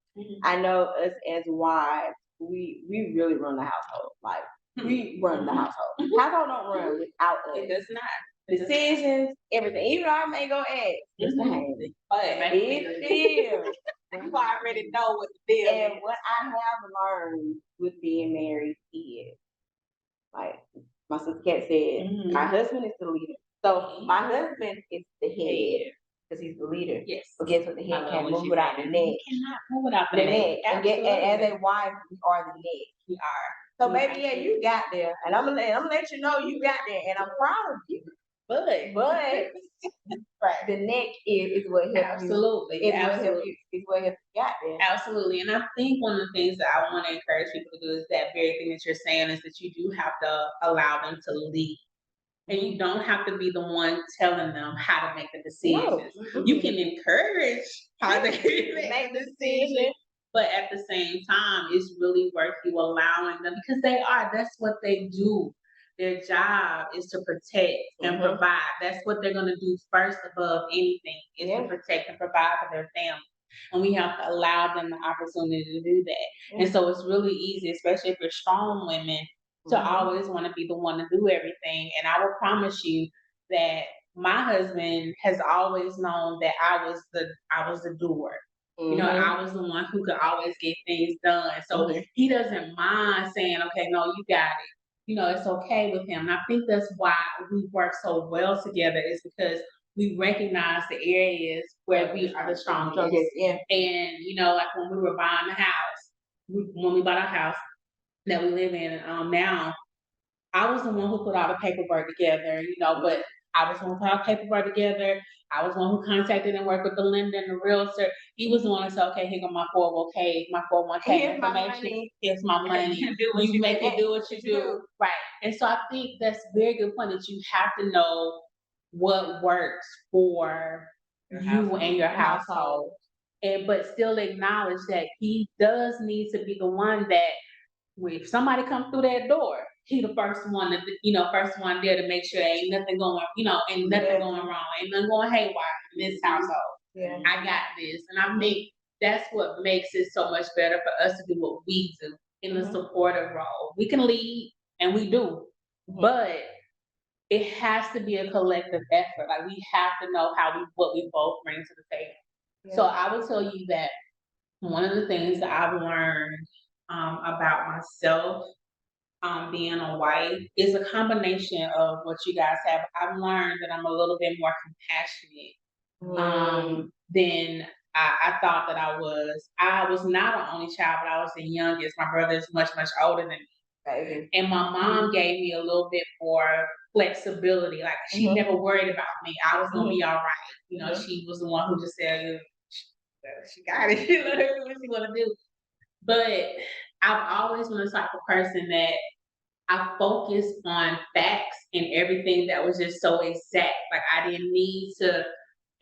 I know us as wives, we really run the household. Like we run the household. Household don't run without us. It does not. Decisions, everything. Even though I may go ask, Mr. Haynes, but it's still. You already know what the deal is. And what I have learned with being married is, like my sister Kat said, my husband is the leader. So my husband is the head because he's the leader. Yes. But guess what? The head can't move without the neck. You cannot move without the neck. And as a wife, we are the neck. We are. So maybe you got there, and I'm gonna let you know you got there, and I'm proud of you. But right. The neck is what helps Absolutely. you. It's what helps you got there. Absolutely. And I think one of the things that I want to encourage people to do is that very thing that you're saying is that you do have to allow them to lead. And you don't have to be the one telling them how to make the decisions. No. You can encourage how they make the decision, but at the same time, it's really worth you allowing them, because that's what they do. Their job is to protect and provide. That's what they're going to do first above anything, is to protect and provide for their family. And we have to allow them the opportunity to do that. And so it's really easy, especially if you're strong women, to always want to be the one to do everything. And I will promise you that my husband has always known that I was the doer. I was the one who could always get things done. So he doesn't mind saying, okay, no, you got it. It's okay with him. And I think that's why we work so well together, is because we recognize the areas where we are the strongest. And, like when we were buying the house, when we bought our house that we live in now, I was the one who put all the paperwork together, but I was the one who put all the paperwork together. I was the one who contacted and worked with the lender and the realtor. He was the one who said, okay, here go my 401k, my 401k information. Here's my money. You make it do what you do. Right. And so I think that's a very good point, that you have to know what works for you and your household. But still acknowledge that he does need to be the one that, if somebody comes through that door, he the first one there to make sure ain't nothing going, ain't nothing going wrong, ain't nothing going haywire in this household. Yeah. I got this. And I think that's what makes it so much better for us to do what we do in the supportive role. We can lead, and we do, but it has to be a collective effort. Like, we have to know what we both bring to the table. Yeah. So I will tell you that one of the things that I've learned about myself, being a wife, is a combination of what you guys have. I've learned that I'm a little bit more compassionate than I thought that I was. I was not an only child, but I was the youngest. My brother is much, much older than me. Baby. And my mom gave me a little bit more flexibility. Like she never worried about me. I was gonna be all right. You know, she was the one who just said, she got it. Let her do what she wanna do. But I've always been the type of person that I focused on facts and everything that was just so exact. Like I didn't need to.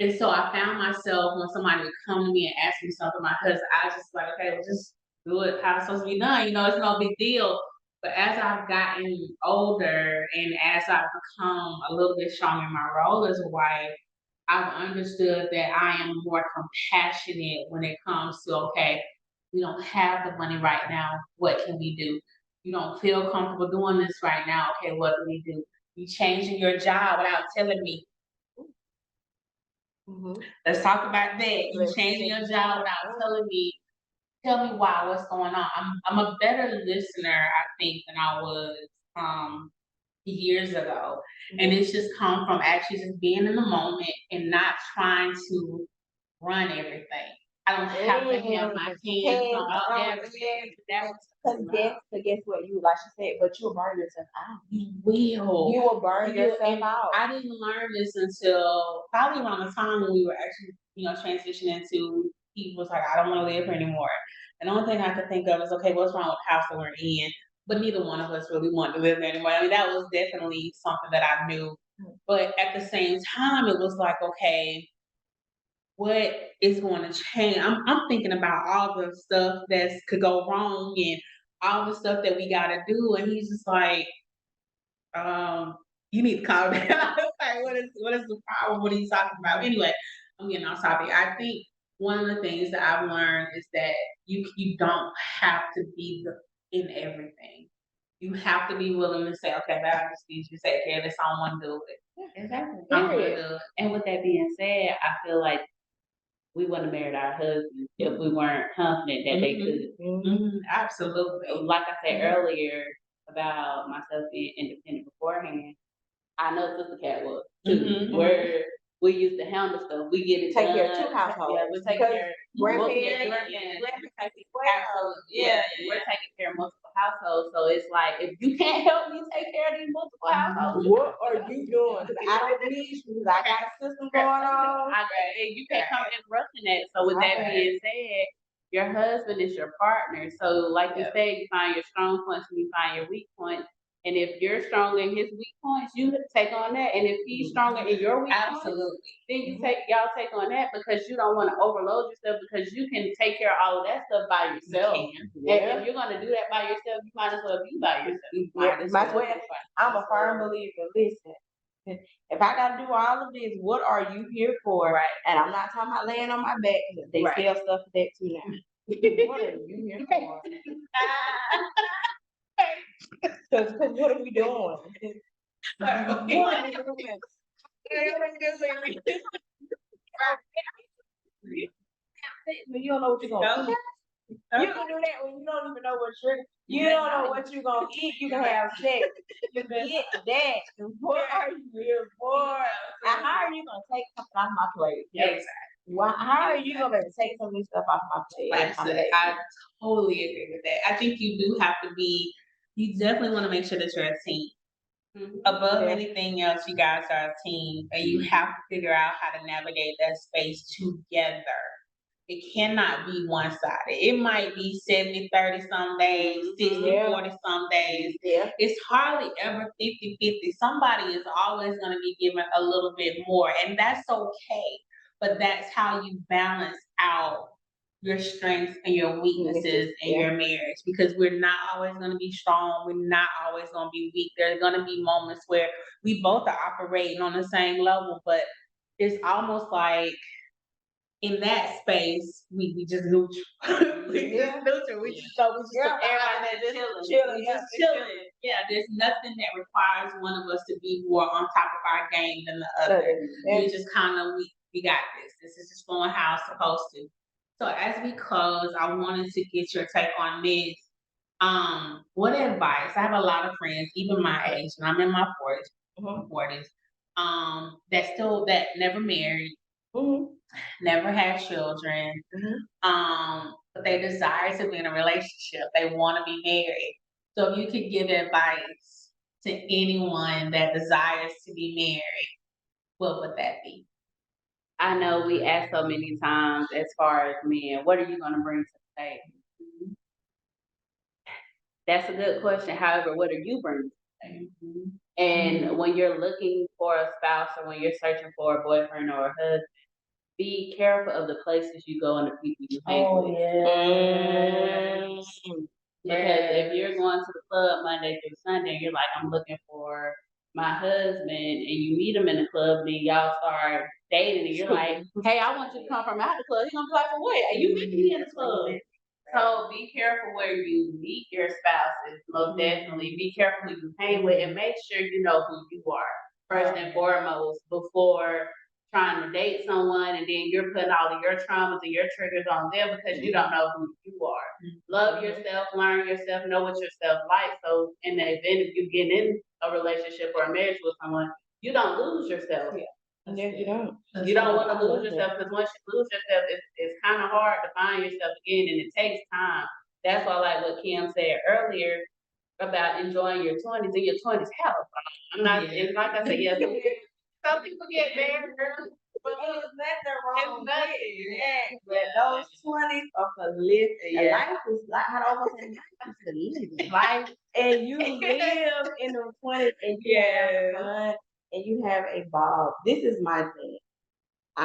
And so I found myself when somebody would come to me and ask me something, my husband, I was just like, okay, well, just do it how it's supposed to be done. You know, it's no big deal. But as I've gotten older and as I've become a little bit stronger in my role as a wife, I've understood that I am more compassionate when it comes to, okay, we don't have the money right now. What can we do? You don't feel comfortable doing this right now. Okay, what do we do? You changing your job without telling me. Let's talk about that. You changing your job without telling me. Tell me why. What's going on? I'm a better listener, I think, than I was years ago, and it's just come from actually just being in the moment and not trying to run everything. I don't have to have my hands on everything. Because guess what? You like she said, but you'll burn yourself out. You will. You will burn yourself out. I didn't learn this until probably around the time when we were actually, transitioning to he was like, I don't want to live here anymore. And the only thing I could think of is, okay, what's wrong with the house that we're in? But neither one of us really wanted to live there anymore. I mean, that was definitely something that I knew. But at the same time, it was like, okay, what is going to change? I'm thinking about all the stuff that could go wrong and all the stuff that we got to do. And he's just like, you need to calm down. Like, what is the problem? What are you talking about? Anyway, I'm getting off topic. I think one of the things that I've learned is that you don't have to be in everything. You have to be willing to say, okay, but I just need you to take care of this. I don't want to do it. Exactly. I'm gonna do it. And with that being said, I feel like we wouldn't have married our husbands if we weren't confident that they could. Absolutely. Like I said earlier about myself being independent beforehand, I know Sister Cat was too. Where we used to handle stuff, we get it Take done. care of 2 households. Yeah, we take care of grandparents. Absolutely. We're taking care of multiple households. So it's like, if you can't help me take care of these multiple households, what are you doing? I don't need you. I got a system going on. You can't come interrupting that. So with that being said, your husband is your partner. So like you said, you find your strong points and you find your weak points. And if you're stronger in his weak points, you take on that. And if he's stronger in your weak points, then y'all take on that, because you don't want to overload yourself, because you can take care of all of that stuff by yourself. And if you're gonna do that by yourself, you might as well be by yourself. I'm a firm believer. Listen, if I gotta do all of this, what are you here for? Right. And I'm not talking about laying on my back, because they sell stuff for that too now. What are you here for? Because what are we doing? What are we doing? You don't know what you're gonna eat. You can do that when you don't even know you don't know what you're gonna eat. You can have sex. Forget that. What are you here for? And how are you gonna take something off my plate? Exactly. How are you gonna take some of this stuff off my plate? Like I said, I totally agree with that. I think you do have to be. You definitely want to make sure that you're a team. Above anything else, you guys are a team, and you have to figure out how to navigate that space together. It cannot be one-sided. It might be 70-30 some days, 60-40 some days. It's hardly ever 50-50. Somebody is always going to be given a little bit more, and that's okay. But that's how you balance out your strengths and your weaknesses in your marriage, because we're not always going to be strong. We're not always going to be weak. There's going to be moments where we both are operating on the same level, but it's almost like in that space, we just neutral. We just neutral. We just go. We just everybody just chilling. Just chilling. Yeah, there's nothing that requires one of us to be more on top of our game than the other. We just kind of we got this. This is just going how it's supposed to. So as we close, I wanted to get your take on this. What advice? I have a lot of friends, even my age, and I'm in my 40s, that never married, never had children, but they desire to be in a relationship. They want to be married. So if you could give advice to anyone that desires to be married, what would that be? I know we ask so many times as far as men, what are you gonna bring to the table? That's a good question. However, what are you bringing to the table? And when you're looking for a spouse or when you're searching for a boyfriend or a husband, be careful of the places you go and the people you hang with. Because if you're going to the club Monday through Sunday, you're like, I'm looking for my husband, and you meet him in the club, and then y'all start dating, and you're like, hey, I want you to come from out the club. He's gonna be like, for what? You meet me in the club. So be careful where you meet your spouses. Most definitely, be careful who you hang with, and make sure you know who you are first and foremost before trying to date someone, and then you're putting all of your traumas and your triggers on them because you don't know who you are. Love yourself, learn yourself, know what yourself like. So in the event of you getting in a relationship or a marriage with someone, you don't lose yourself. Yeah, you don't. You don't want to lose yourself because once you lose yourself, it's kind of hard to find yourself again, and it takes time. That's why, like what Kym said earlier about enjoying your 20s. In your 20s, hell, I'm not. It's like I said, yes. Some people get married early, but There's nothing wrong with nothing. that. But those 20s are for living. Yeah. Life is like how I almost said, life is for living. Life, And you live in the 20s and you have fun and you have a ball. This is my thing. We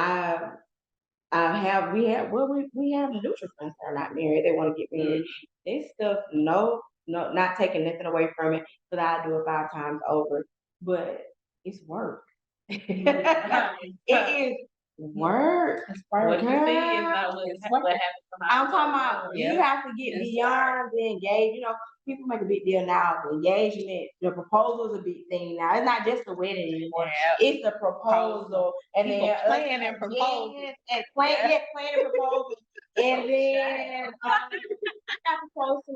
have neutral friends that are not married. They want to get married. This stuff, no, not taking nothing away from it, but I do it 5 times over. But it's work. It is work. what you see is Girl. not what happens. I'm talking about you have to get beyond the engagement. You know, people make a big deal now of the engagement. The proposal is a big thing now. It's not just the wedding anymore. It's the proposal. And People then planning and proposing. Yes, and planning proposal. And then I proposed to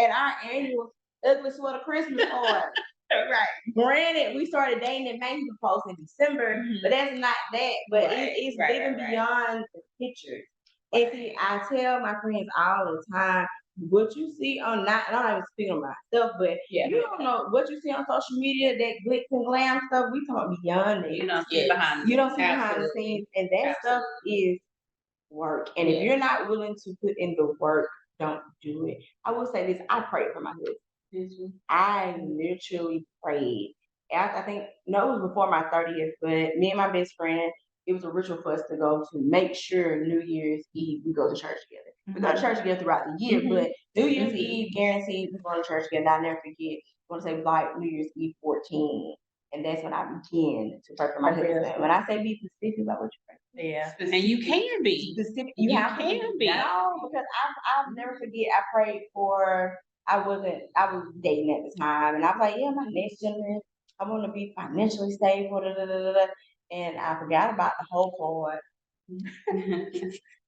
at our annual ugly sweater Christmas party. Right. Granted, we started dating in May, he proposed in December, but that's not that. But it's living beyond the pictures. And see, I tell my friends all the time, what you see on not, I don't even speak on myself, but you don't know what you see on social media, that glitz and glam stuff. We talk beyond it. You don't see behind. You don't see behind the scenes, and that stuff is work. And if you're not willing to put in the work, don't do it. I will say this: I prayed for my husband. I literally prayed. I think no, it was before my 30th, but me and my best friend, it was a ritual for us to go to make sure New Year's Eve we go to church together. We go to church together throughout the year, but New Year's Eve guaranteed we go to church together. I'll never forget. I want to say like New Year's Eve 14. And that's when I begin to pray for my husband. When I say be specific about what you pray. Yeah. And you can be. Specific. You have to be. No, because I'll never forget I prayed for I was dating at the time, and I was like, yeah, my next gentleman, I want to be financially stable, da, da, da, da, da. And I forgot about the whole part.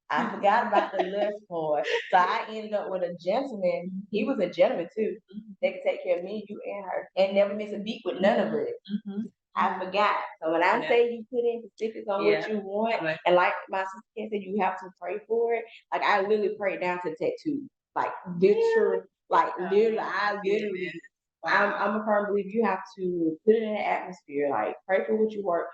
I forgot about the lust part. So I ended up with a gentleman. He was a gentleman too. They could take care of me, you, and her, and never miss a beat with none of it. I forgot. So when I say you put in specifics on what you want, and like my sister said, you have to pray for it. Like I literally prayed down to the tattoo. Like literally, I'm a firm believer you have to put it in the atmosphere. Like pray for what you want,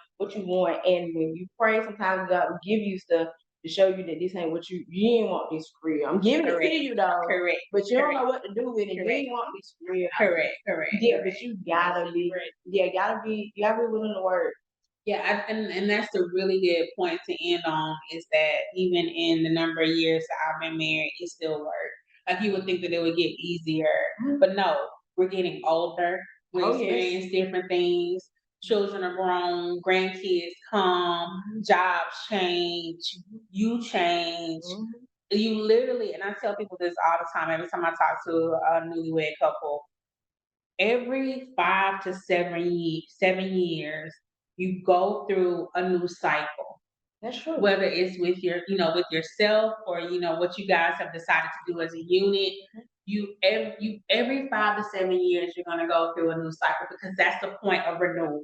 and when you pray, sometimes God will give you stuff to show you that this ain't what you didn't want this for real. I'm giving it to you though. Correct. But you don't know what to do with it. You didn't want this for real. Correct. Yeah, but you gotta be willing to work. Yeah, and that's a really good point to end on is that even in the number of years that I've been married, it still works. Like you would think that it would get easier, but no, we're getting older. We experience different things. Children are grown, grandkids come, jobs change, you change. You literally, and I tell people this all the time, every time I talk to a newlywed couple, every 5 to 7 years, you go through a new cycle. That's true. Whether it's with with yourself or what you guys have decided to do as a unit. Every 5 to 7 years you're gonna go through a new cycle because that's the point of renewal.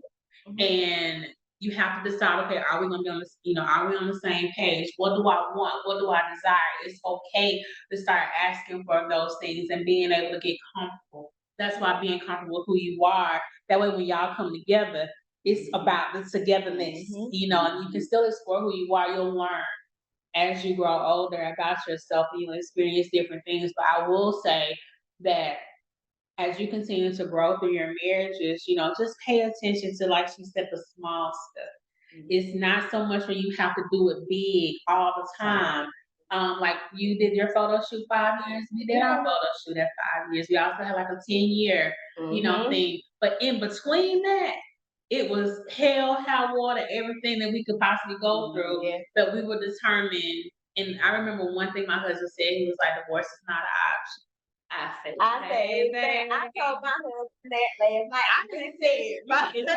And you have to decide, okay, are we gonna be on this, are we on the same page? What do I want? What do I desire? It's okay to start asking for those things and being able to get comfortable. That's why being comfortable with who you are. That way when y'all come together, it's about the togetherness, and you can still explore who you are. You'll learn as you grow older about yourself, and you'll experience different things. But I will say that as you continue to grow through your marriages, just pay attention to, like she said, the small stuff. It's not so much where you have to do it big all the time. Like you did your photo shoot 5 years, we did our photo shoot at 5 years. We also had like a 10-year, thing. But in between that, it was hell, high water, everything that we could possibly go through. But we were determined. And I remember one thing my husband said. He was like, "Divorce is not an option." I said that. I told my husband that last night. I didn't say it. My husband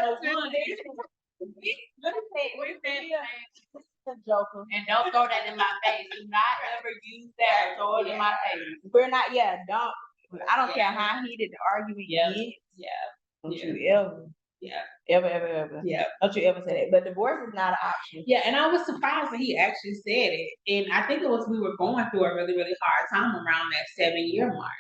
joker. And don't throw that in my face. Do not ever use that or throw it in my face. We're not, don't. I don't care how heated the argument gets. Don't you ever. Ever. Don't you ever say that. But divorce is not an option. Yeah, and I was surprised that he actually said it. And I think it was we were going through a really, really hard time around that 7-year mark.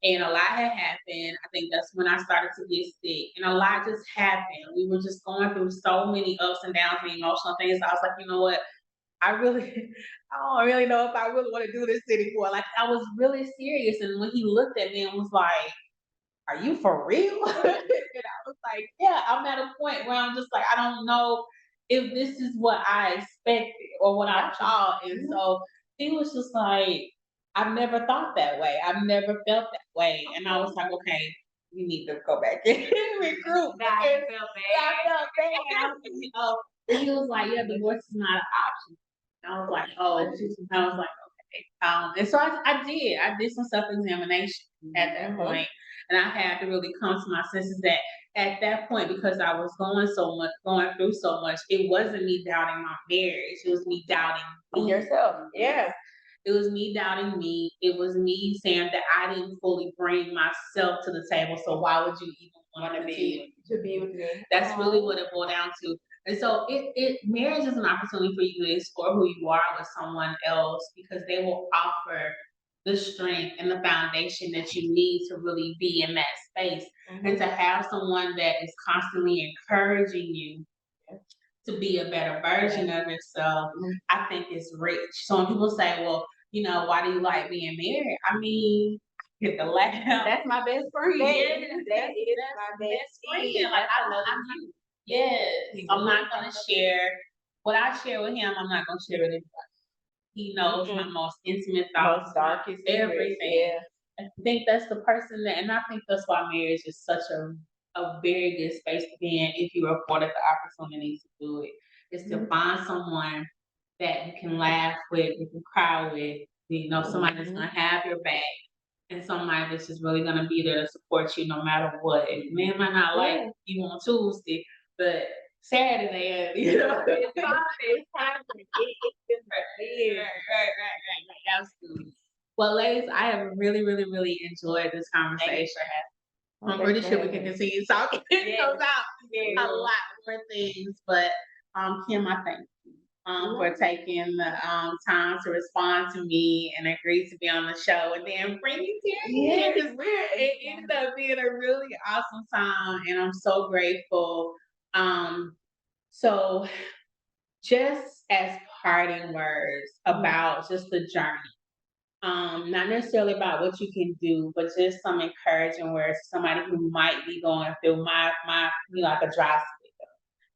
And a lot had happened. I think that's when I started to get sick. And a lot just happened. We were just going through so many ups and downs and emotional things. I was like, you know what? I don't really know if I really want to do this anymore. Like I was really serious. And when he looked at me and was like, "Are you for real?" And I was like, "Yeah, I'm at a point where I'm just like, I don't know if this is what I expected or what I thought." And so he was just like, "I've never thought that way. I've never felt that way." And I was like, "Okay, you need to go back and regroup." I felt bad. And he was like, "Yeah, divorce is not an option." And I was like, "Oh," I was like, "Okay." And so I did some self-examination at that point. And I had to really come to my senses that at that point, because I was going through so much, it wasn't me doubting my marriage. It was me doubting yourself. Yeah. It was me doubting me. It was me saying that I didn't fully bring myself to the table. So why would you even want to be with me? That's really what it boiled down to. And so marriage is an opportunity for you to explore who you are with someone else, because they will offer the strength and the foundation that you need to really be in that space. And to have someone that is constantly encouraging you to be a better version of yourself, I think is rich. So when people say, "Well, why do you like being married?" I mean, get the laugh. That's my best friend. That is my best friend. Like I'm not gonna share what I share with him. I'm not gonna share with anybody. He knows my most intimate thoughts, most darkest everything. Yeah. I think that's the person and I think that's why marriage is such a very good space to be in if you're afforded the opportunity to do it. Is to find someone that you can laugh with, you can cry with, somebody that's gonna have your back, and somebody that's just really gonna be there to support you no matter what. And man might not like you on Tuesday, but Saturday, it's time to get it. Right. Absolutely. Well, ladies, I have really, really, really enjoyed this conversation. I'm pretty sure we can continue talking about a lot more things, but Kym, I thank you for taking the time to respond to me and agree to be on the show, and then bring me here. It ended up being a really awesome time, and I'm so grateful. So just as parting words about just the journey. Not necessarily about what you can do, but just some encouraging words to somebody who might be going through my like a dry spell,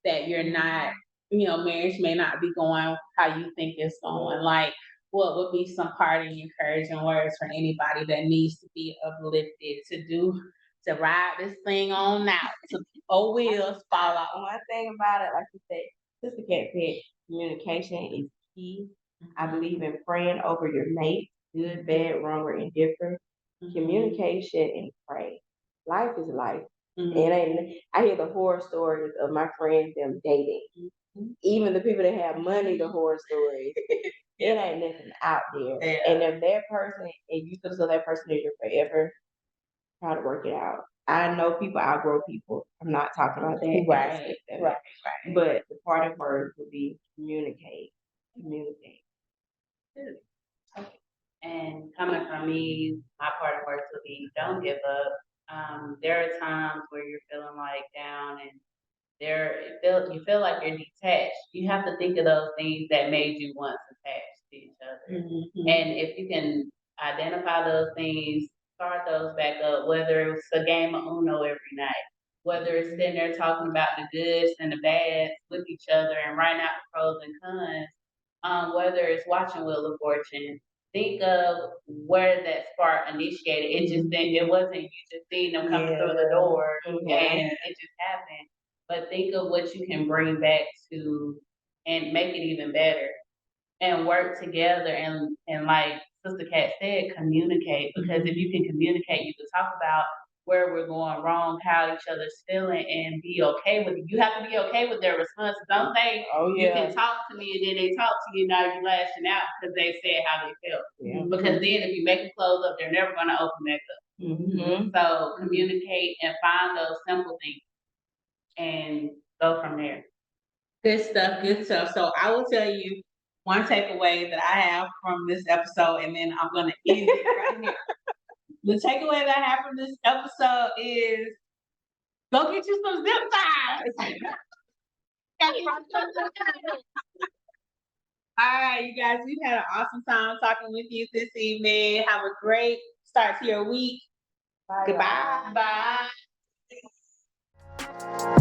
that you're not, marriage may not be going how you think it's going. Like, what would be some parting encouraging words for anybody that needs to be uplifted to ride this thing on out, to wheels fall off? One thing about it, like you said, Sister Cat said, communication is key. I believe in praying over your mate. Good, bad, wrong, or indifferent. Communication and pray. Life is life. And I hear the horror stories of my friends them dating. Even the people that have money, the horror stories. It ain't nothing out there. And if that person, and you consider that person is your forever, try to work it out. I know people outgrow people. I'm not talking about that. Right. But the parting words would be communicate. Communicate. And coming from me, my part of words would be don't give up. There are times where you're feeling like down and you feel like you're detached. You have to think of those things that made you once attached to each other. Mm-hmm. And if you can identify those things, start those back up, whether it's a game of Uno every night, whether it's sitting there talking about the goods and the bads with each other and writing out the pros and cons, whether it's watching Wheel of Fortune, think of where that spark initiated. It wasn't you just seeing them coming through the door and it just happened. But think of what you can bring back to and make it even better and work together and like Sister Kat said, communicate. Because if you can communicate, you can talk about where we're going wrong, how each other's feeling, and be okay with it. You have to be okay with their responses. Don't say you can talk to me and then they talk to you, now you're lashing out because they said how they felt. Yeah. Because then if you make them close up, they're never gonna open back up. So communicate and find those simple things and go from there. Good stuff. So I will tell you one takeaway that I have from this episode, and then I'm gonna end it right here. The takeaway that I have from this episode is go get you some zip ties. All right, you guys, we've had an awesome time talking with you this evening. Have a great start to your week. Bye, Goodbye. Bye.